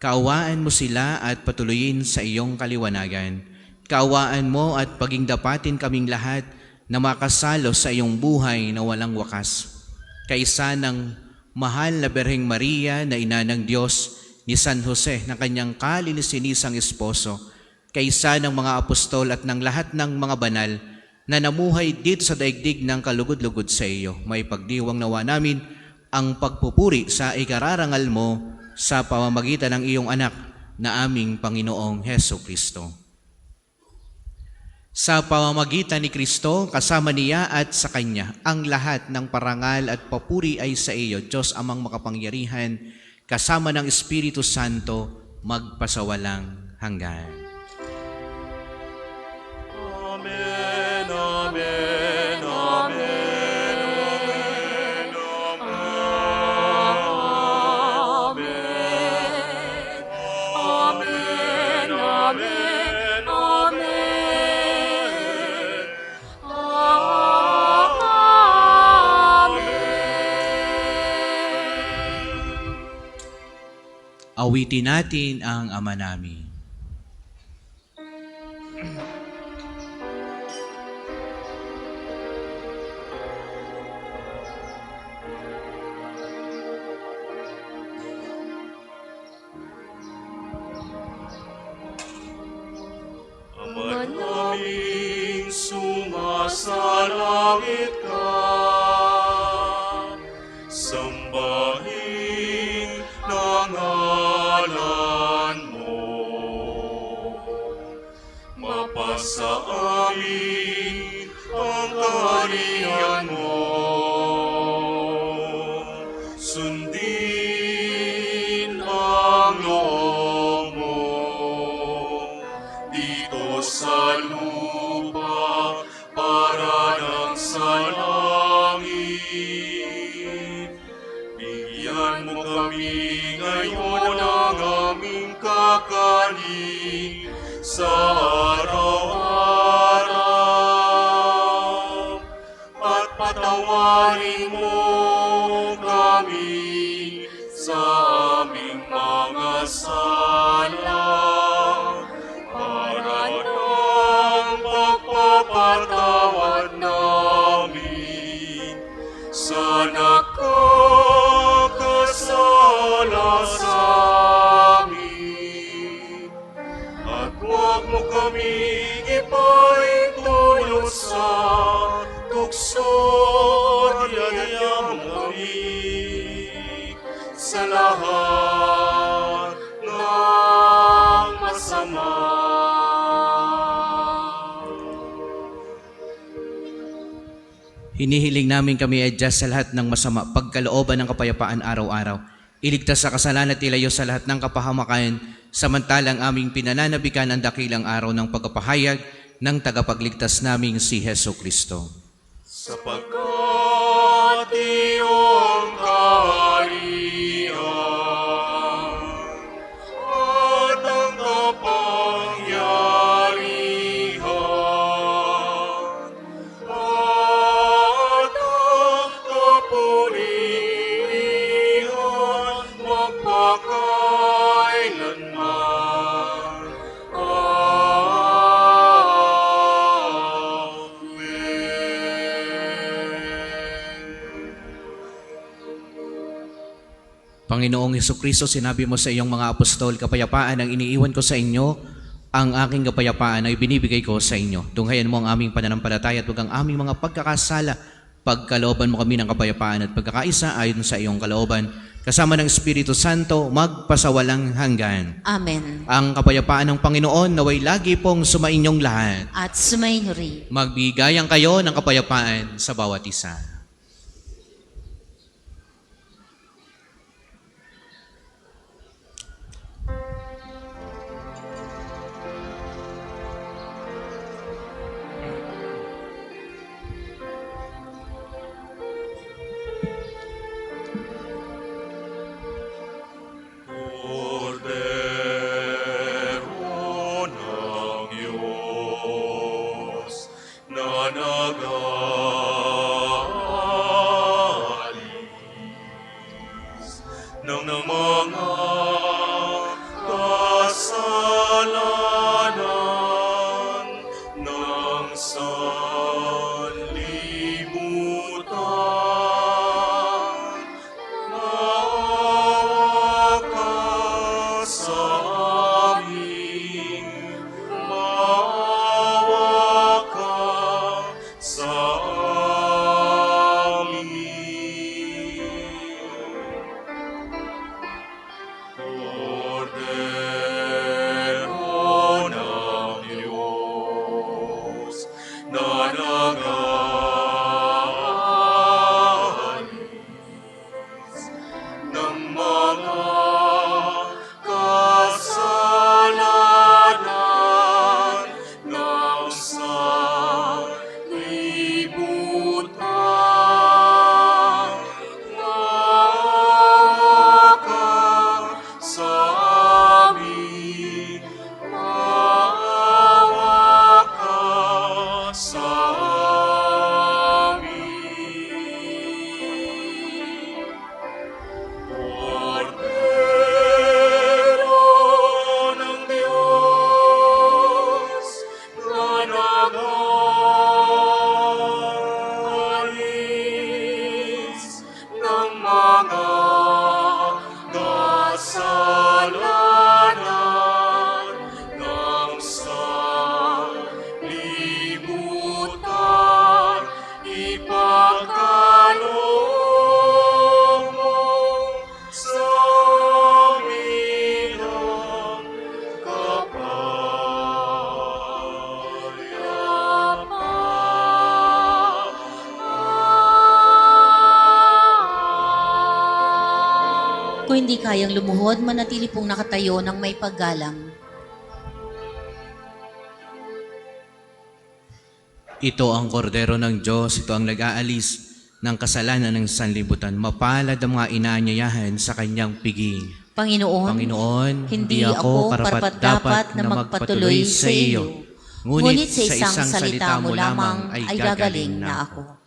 Kaawaan mo sila at patuloyin sa iyong kaliwanagan. Kaawaan mo at paging dapatin kaming lahat na makasalo sa iyong buhay na walang wakas. Kaisa ng mahal na Berheng Maria na ina ng Diyos, ni San Jose na kanyang kalininisang esposo, kaisa ng mga apostol at ng lahat ng mga banal na namuhay dito sa daigdig ng kalugod-lugod sa iyo. May pagdiwang nawa namin ang pagpupuri sa ikararangal mo sa pamamagitan ng iyong anak na aming Panginoong Heso Kristo. Sa pamamagitan ni Kristo, kasama niya at sa Kanya, ang lahat ng parangal at papuri ay sa iyo, Diyos Amang makapangyarihan, kasama ng Espiritu Santo, magpasawalang hanggan. Amen, amen, amen, amen, amen, amen, amen. awitin natin ang Ama namin. Ama naming sumasalangit ka, sambahin ang ngalan mo. Mapasa amin ang kaharian mo. Sundin ang loob mo dito sa lupa para ng sa langit. Bigyan mo kami ngayon ng aming kakanin sa araw-araw, at patawarin mo kami sa aming mga sala, para ng pagpapatawad namin sa nakakasala sa amin. At huwag mo kami ipaintulot sa tukso, at yayang kami sa lahat ng masama. Hinihiling namin kami adjust sa lahat ng masama, pagkalooban ng kapayapaan araw-araw. Iligtas sa kasalanan at ilayo sa lahat ng kapahamakan, samantalang aming pinananabikan ang dakilang araw ng pagpapahayag ng tagapagligtas naming si Heso Kristo. Sapagkat iyong kaharian at ang kapangyarihan at ang kapurihan magpakailanman. Panginoong Hesukristo, sinabi mo sa iyong mga apostol, kapayapaan ang iniiwan ko sa inyo, ang aking kapayapaan ay binibigay ko sa inyo. Tunghayan mo ang aming pananampalataya at huwag ang aming mga pagkakasala. Pagkalooban mo kami ng kapayapaan at pagkakaisa ayon sa iyong kalooban. Kasama ng Espiritu Santo, magpasawalang hanggan. Amen. Ang kapayapaan ng Panginoon naway lagi pong sumainyong lahat. At sumainyo rin. Magbigayan kayo ng kapayapaan sa bawat isa. Cordero ng Diyos na nag hindi kayang lumuhod, manatili pong nakatayo ng may paggalang. Ito ang kordero ng Diyos, ito ang nag-aalis ng kasalanan ng sanlibutan. Mapalad ang mga inaanyayahan sa kanyang piging. Panginoon, hindi ako karapat-dapat na magpatuloy sa iyo. Ngunit sa isang salita mo lamang ay gagaling na ako.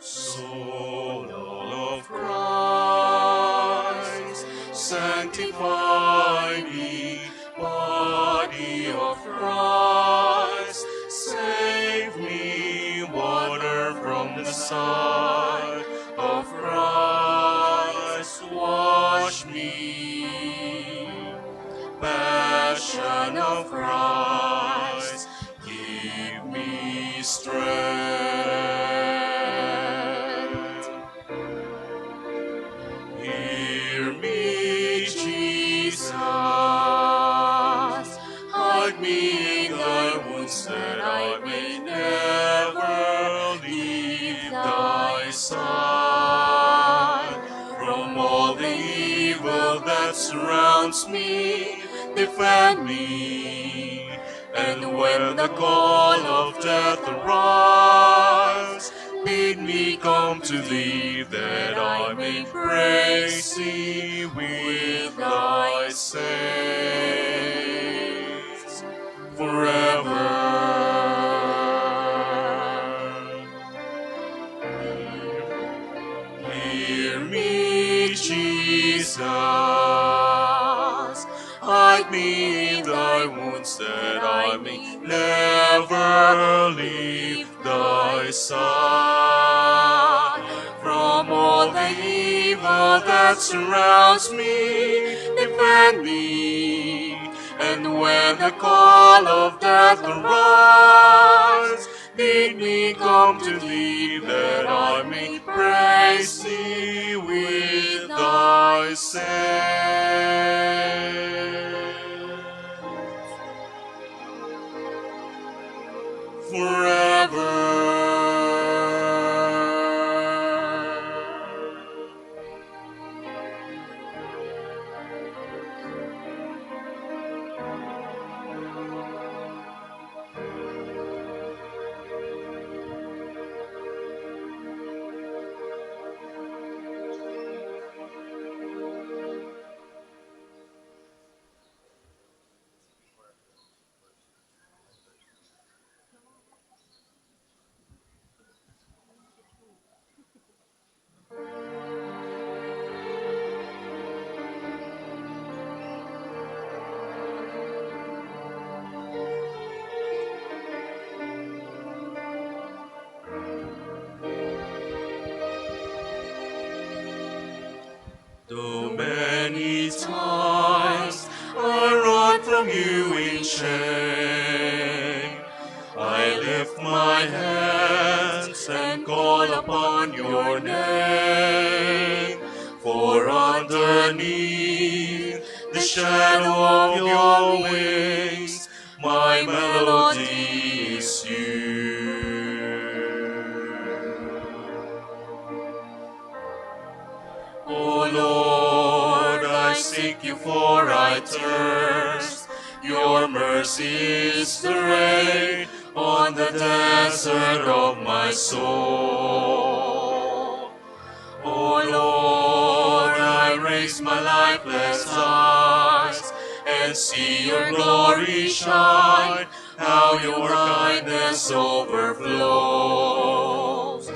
Soul of Christ, sanctify me. Body of Christ, save me. Water from the side of Christ, wash me. Passion of Christ, give me strength. Hear me, Jesus. Hide me in thy wounds that I may never leave thy side. From all the evil that surrounds me, defend me. And when the call of death arrives, bid me come to thee, that I may praise thee with thy saints forever. Hear me, Jesus. Hide me in thy wounds, that I may never leave thy side. From all the evil that surrounds me, defend me. And when the call of death arrives, bid me come to thee, that I may praise thee with thy saints forever. many times I run from you in shame. I lift my hands and call upon your name. For underneath the shadow of your wings, my melody is you. O Lord, I seek you, for I thirst. Your mercy is the rain on the desert of my soul. O Lord, I raise my lifeless eyes and see your glory shine, how your kindness overflows.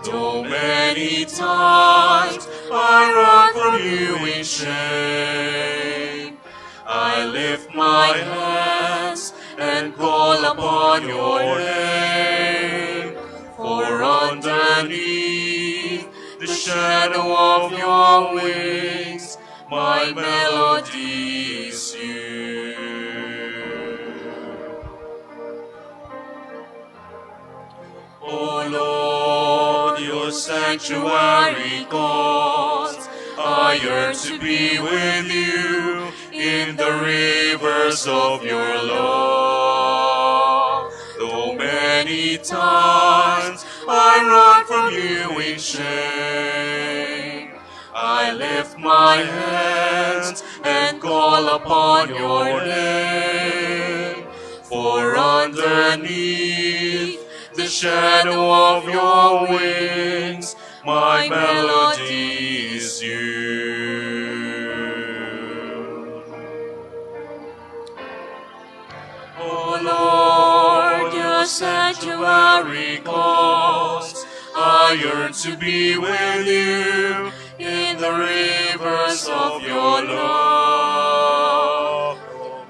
Though many times I run from you in shame, I lift my hands and call upon your name. For underneath the shadow of your wings, my melody is you. O Lord, your sanctuary calls. I yearn to be with you in the rivers of your love. Though many times I run from you in shame, I lift my hands and call upon your name. For underneath the shadow of your wings, my melody is you. O Lord, your sanctuary calls. I yearn to be with you in the rivers of your love.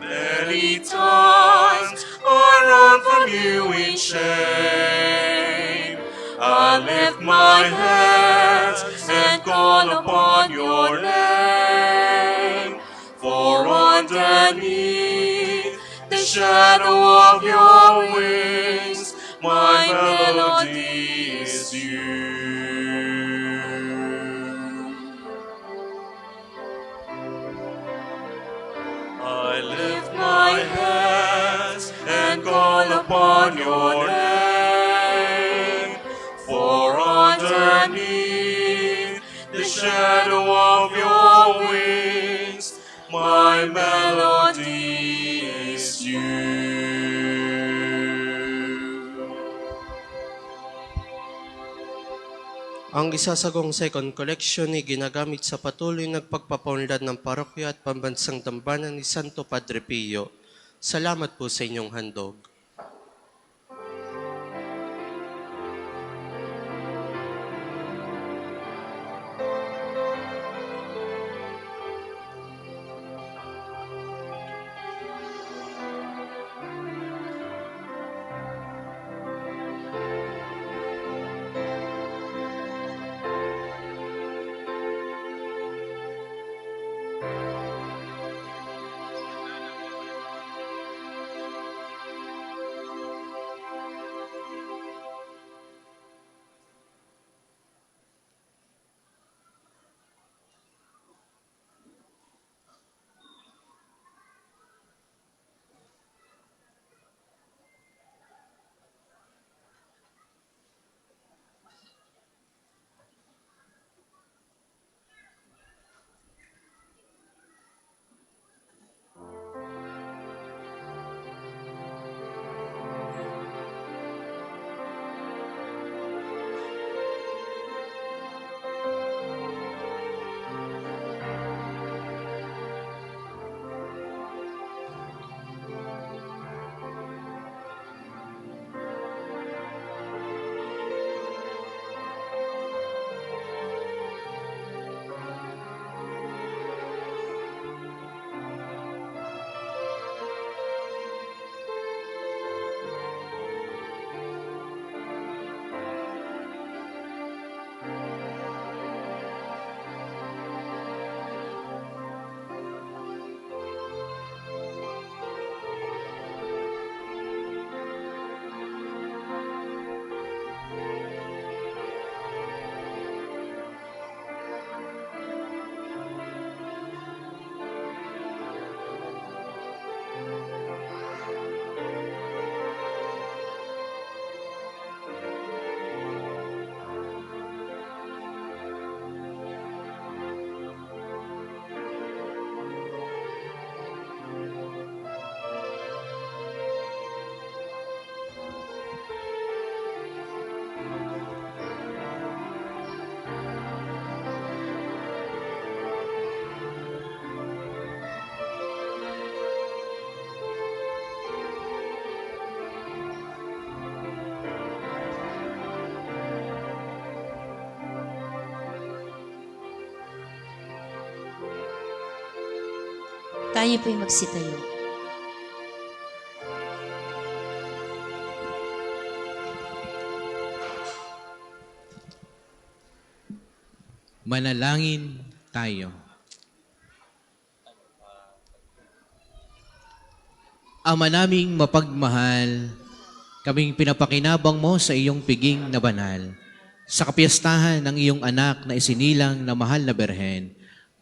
Many times I run from you in shame. I lift my hands and call upon your name. For underneath the shadow of your wings, my melody is you. I lift my hands and call upon your name. For underneath the shadow of your wings, my melody is you. Ang isasagong second collection ay ginagamit sa patuloy nagpagpapaunlad ng parokya at pambansang dambana ni Santo Padre Pio. Salamat po sa inyong handog. Tayo po'y magsitayo. Manalangin tayo. Ama naming mapagmahal, kaming pinapakinabang mo sa iyong piging na banal. Sa kapiyastahan ng iyong anak na isinilang na mahal na berhen,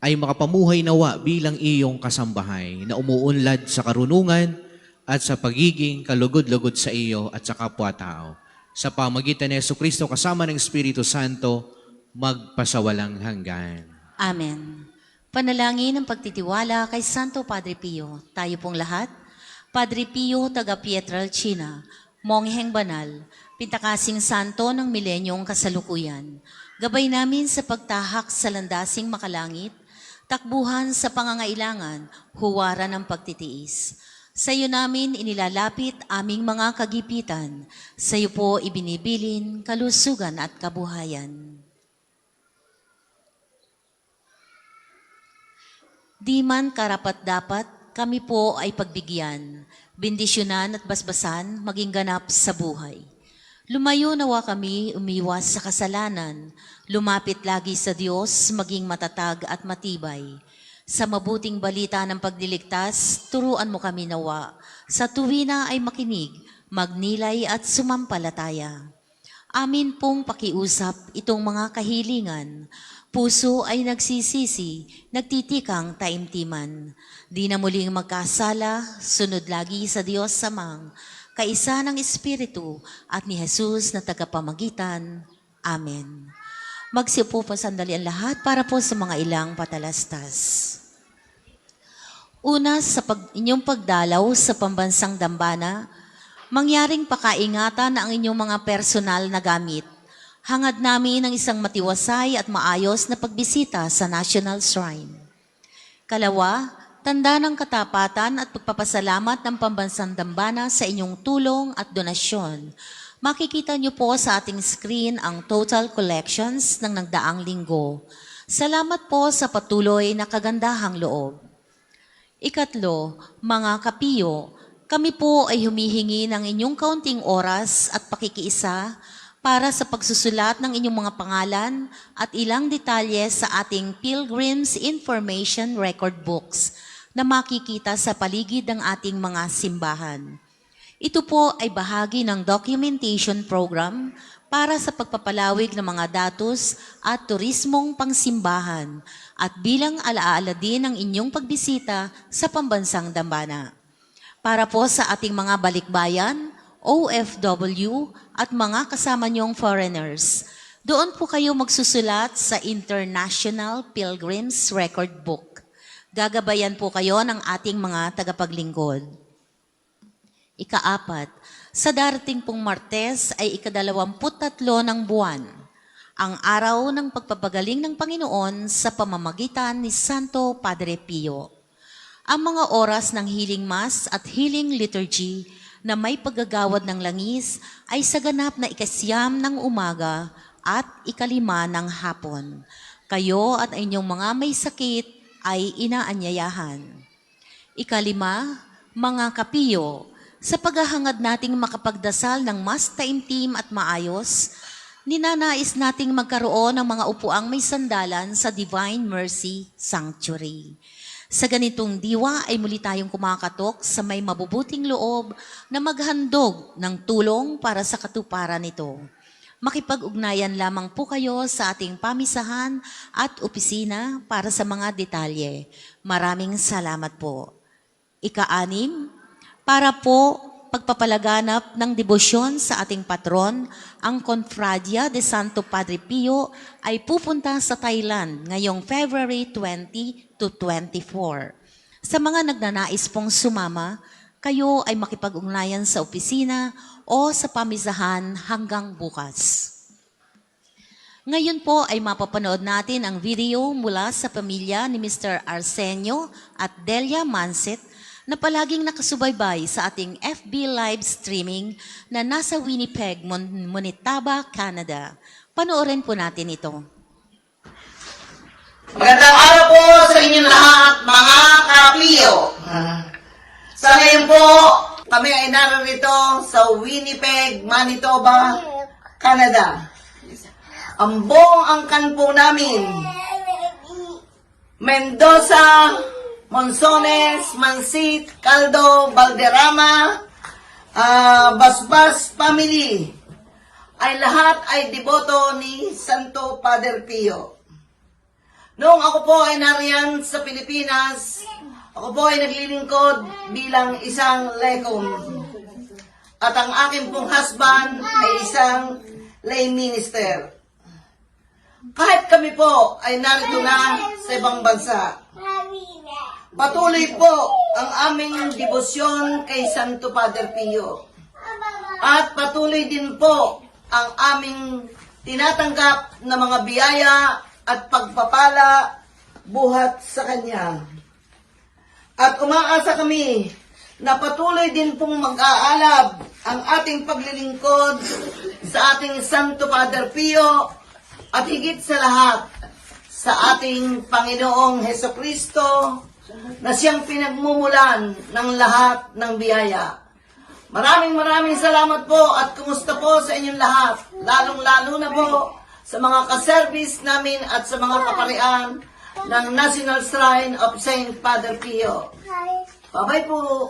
ay makapamuhay nawa bilang iyong kasambahay na umuunlad sa karunungan at sa pagiging kalugod-lugod sa iyo at sa kapwa-tao. Sa pamagitan ni Jesucristo kasama ng Espiritu Santo, magpasawalang hanggan. Amen. Panalangin ng pagtitiwala kay Santo Padre Pio. Tayo pong lahat. Padre Pio, taga Pietrelcina, mongheng banal, pintakasing santo ng milenyong kasalukuyan. Gabay namin sa pagtahak sa landasing makalangit, takbuhan sa pangangailangan, huwaran ng pagtitiis. Sa iyo namin inilalapit aming mga kagipitan. Sa iyo po ibinibilin kalusugan at kabuhayan. Di man karapat-dapat, kami po ay pagbigyan, bendisyonan at basbasan, maging ganap sa buhay. Lumayo nawa kami, umiwas sa kasalanan, lumapit lagi sa Diyos, maging matatag at matibay. Sa mabuting balita ng pagliligtas, turuan mo kami nawa. Sa tuwina ay makinig, magnilay at sumampalataya. Amin pong pakiusap itong mga kahilingan. Puso ay nagsisisi, nagtitikang taimtiman. Di na muling magkasala, sunod lagi sa Diyos Samang, kaisa ng Espiritu at ni Jesus na tagapamagitan. Amen. Magsiupo po sandali ang lahat para po sa mga ilang patalastas. Una, sa inyong pagdalaw sa pambansang dambana, mangyaring pakaingatan ang inyong mga personal na gamit. Hangad namin ng isang matiwasay at maayos na pagbisita sa National Shrine. Kalawa, tanda ng katapatan at pagpapasalamat ng pambansang dambana sa inyong tulong at donasyon. Makikita niyo po sa ating screen ang total collections ng nagdaang linggo. Salamat po sa patuloy na kagandahang loob. Ikatlo, mga kapiyo, kami po ay humihingi ng inyong kaunting oras at pakikiisa para sa pagsusulat ng inyong mga pangalan at ilang detalye sa ating Pilgrim's Information Record Books na makikita sa paligid ng ating mga simbahan. Ito po ay bahagi ng documentation program para sa pagpapalawig ng mga datos at turismong pangsimbahan at bilang alaala din ng inyong pagbisita sa pambansang dambana. Para po sa ating mga balikbayan, OFW at mga kasama niyong foreigners. Doon po kayo magsusulat sa International Pilgrim's Record Book. Gagabayan po kayo ng ating mga tagapaglingkod. Ikaapat, sa darating pong Martes ay ika-23 ng buwan, ang araw ng pagpapagaling ng Panginoon sa pamamagitan ni Santo Padre Pio. Ang mga oras ng healing mass at healing liturgy na may paggagawad ng langis ay sa ganap na ika-9 ng umaga at ika-5 ng hapon. Kayo at inyong mga may sakit ay inaanyayahan. Ika-5, mga kapiyo, sa paghahangad nating makapagdasal ng mas taimtim at maayos, ninanais nating magkaroon ng mga upuang may sandalan sa Divine Mercy Sanctuary. Sa ganitong diwa ay muli tayong kumakatok sa may mabubuting loob na maghandog ng tulong para sa katuparan nito. Makipag-ugnayan lamang po kayo sa ating pamisahan at opisina para sa mga detalye. Maraming salamat po. Ika-6, para po pagpapalaganap ng debosyon sa ating patron, ang Confradia de Santo Padre Pio ay pupunta sa Thailand ngayong February 20 to 24. Sa mga nagnanais pong sumama, kayo ay makipag-ugnayan sa opisina o sa pamisahan hanggang bukas. Ngayon po ay mapapanood natin ang video mula sa pamilya ni Mr. Arsenio at Delia Manset na palaging nakasubaybay sa ating FB live streaming na nasa Winnipeg, Manitoba, Canada. Panoorin po natin ito. Magandang araw po sa inyo lahat, mga kapiyo. Kami ay narito sa Winnipeg, Manitoba, Canada. Ang buong angkan po namin, Mendoza, Monsones, Mansit, Caldo, Valderrama, Basbas family, ay lahat ay deboto ni Santo Padre Pio. Noong ako po ay nariyan sa Pilipinas, ako po ay naglilingkod bilang isang lekom. At ang aking pong husband ay isang lay minister. Kahit kami po ay narito na sa ibang bansa, patuloy po ang aming debosyon kay Santo Padre Pio. At patuloy din po ang aming tinatanggap na mga biyaya at pagpapala buhat sa Kanya. At umaasa kami na patuloy din pong mag-aalab ang ating paglilingkod sa ating Santo Padre Pio at higit sa lahat sa ating Panginoong Hesukristo na siyang pinagmumulan ng lahat ng biyaya. Maraming salamat po at kumusta po sa inyong lahat, lalong-lalo na po sa mga kaservice namin at sa mga kaparian ng National Shrine of Saint Padre Pio. Bye-bye po!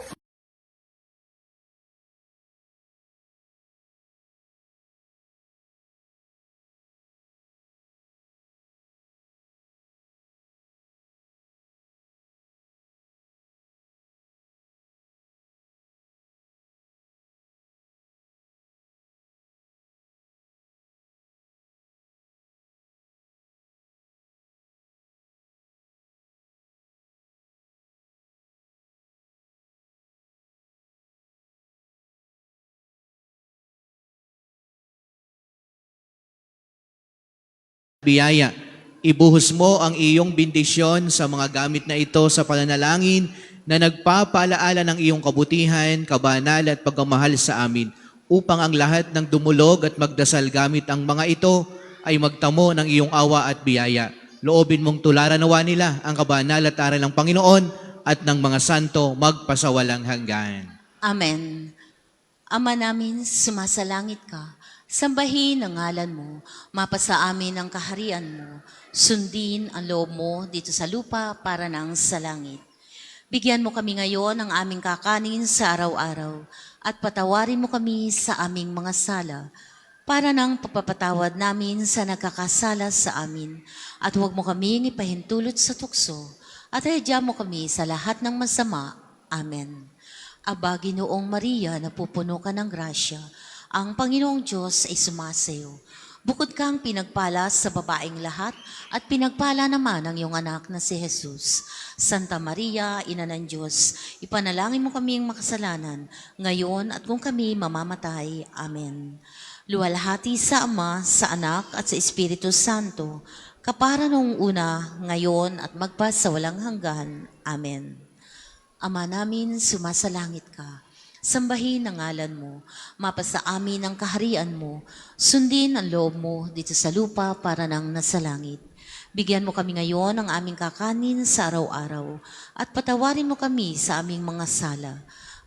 Biyaya, ibuhos mo ang iyong bendisyon sa mga gamit na ito sa pananalangin na nagpapaalaala ng iyong kabutihan, kabanal at pagmamahal sa amin upang ang lahat ng dumulog at magdasal gamit ang mga ito ay magtamo ng iyong awa at biyaya. Loobin mong tularan nawa nila ang kabanal at aral ng Panginoon at ng mga santo magpasawalang hanggan. Amen. Ama namin, sumasalangit ka. Sambahin ang ngalan mo, mapasa amin ang kaharian mo, sundin ang loob mo dito sa lupa para nang sa langit. Bigyan mo kami ngayon ng aming kakanin sa araw-araw at patawarin mo kami sa aming mga sala para nang papapatawad namin sa nagkakasala sa amin at huwag mo kaming ipahintulot sa tukso at hayadya mo kami sa lahat ng masama. Amen. Aba, Ginoong Maria, napupuno ka ng grasya, ang Panginoong Diyos ay sumasayo. Bukod kang pinagpala sa babaeng lahat at pinagpala naman ang iyong anak na si Jesus. Santa Maria, Ina ng Diyos, ipanalangin mo kaming makasalanan, ngayon at kung kami mamamatay. Amen. Luwalhati sa Ama, sa Anak at sa Espiritu Santo, kapara noong una, ngayon at magpasawalang hanggan. Amen. Ama namin, sumasalangit ka. Sambahin ang ngalan mo, mapasa amin ang kaharian mo, sundin ang loob mo dito sa lupa para nang nasa langit. Bigyan mo kami ngayon ng aming kakanin sa araw-araw at patawarin mo kami sa aming mga sala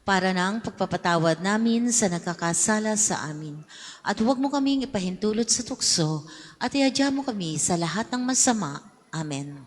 para nang pagpapatawad namin sa nagkakasala sa amin. At huwag mo kaming ipahintulot sa tukso at iadya mo kami sa lahat ng masama. Amen.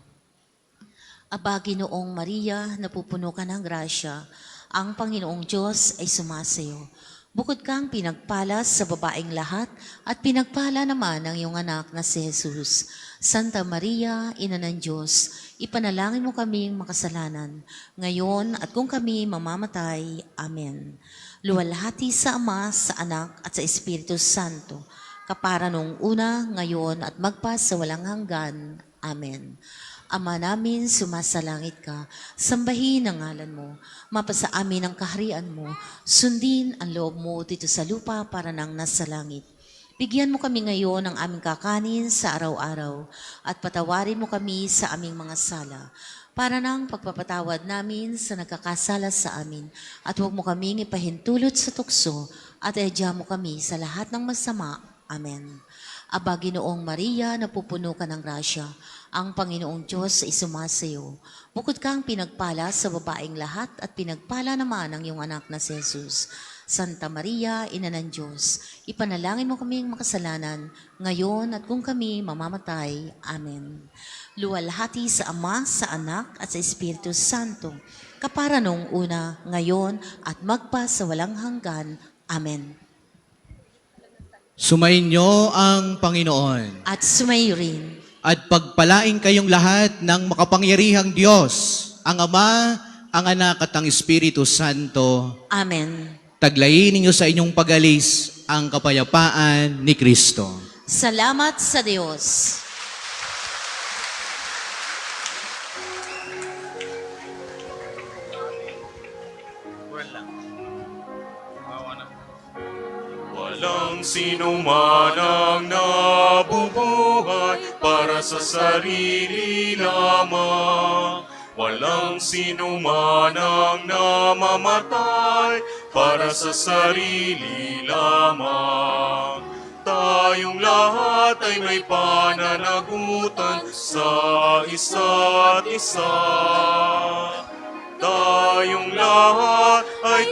Aba, Ginoong Maria, napupuno ka ng grasya, ang Panginoong Diyos ay sumasayo. Bukod kang pinagpala sa babaeng lahat at pinagpala naman ang iyong anak na si Jesus. Santa Maria, Ina ng Diyos, ipanalangin mo kaming makasalanan, ngayon at kung kami mamamatay. Amen. Luwalhati sa Ama, sa Anak at sa Espiritu Santo, kapara noong una, ngayon at magpa sa walang hanggan. Amen. Ama namin, sumasalangit ka, sambahin ang ngalan mo, mapasa amin ang kaharian mo, sundin ang loob mo dito sa lupa para nang nasa langit. Bigyan mo kami ngayon ng aming kakanin sa araw-araw at patawarin mo kami sa aming mga sala para nang pagpapatawad namin sa nagkakasala sa amin at huwag mo kaming ipahintulot sa tukso at iadya mo kami sa lahat ng masama. Amen. Aba, Ginoong Maria, napupuno ka ng grasya. Ang Panginoong Diyos ay sumasayo. Bukod kang pinagpala sa babaeng lahat at pinagpala naman ang iyong anak na si Jesus. Santa Maria, Ina ng Diyos, ipanalangin mo kaming makasalanan, ngayon at kung kami mamamatay. Amen. Luwalhati sa Ama, sa Anak, at sa Espiritu Santo, kapara nung una, ngayon, at magpa sa walang hanggan. Amen. Sumainyo ang Panginoon. At sumayo rin. At pagpalain kayong lahat ng makapangyarihang Diyos, ang Ama, ang Anak at ang Espiritu Santo. Amen. Taglayin ninyo sa inyong pag-alis ang kapayapaan ni Kristo. Salamat sa Diyos. Walang sino man ang nabubuhay para sa sarili lamang. Walang sino man ang namamatay para sa sarili lamang. Tayong lahat ay may pananagutan sa isa't isa. Tayong lahat ay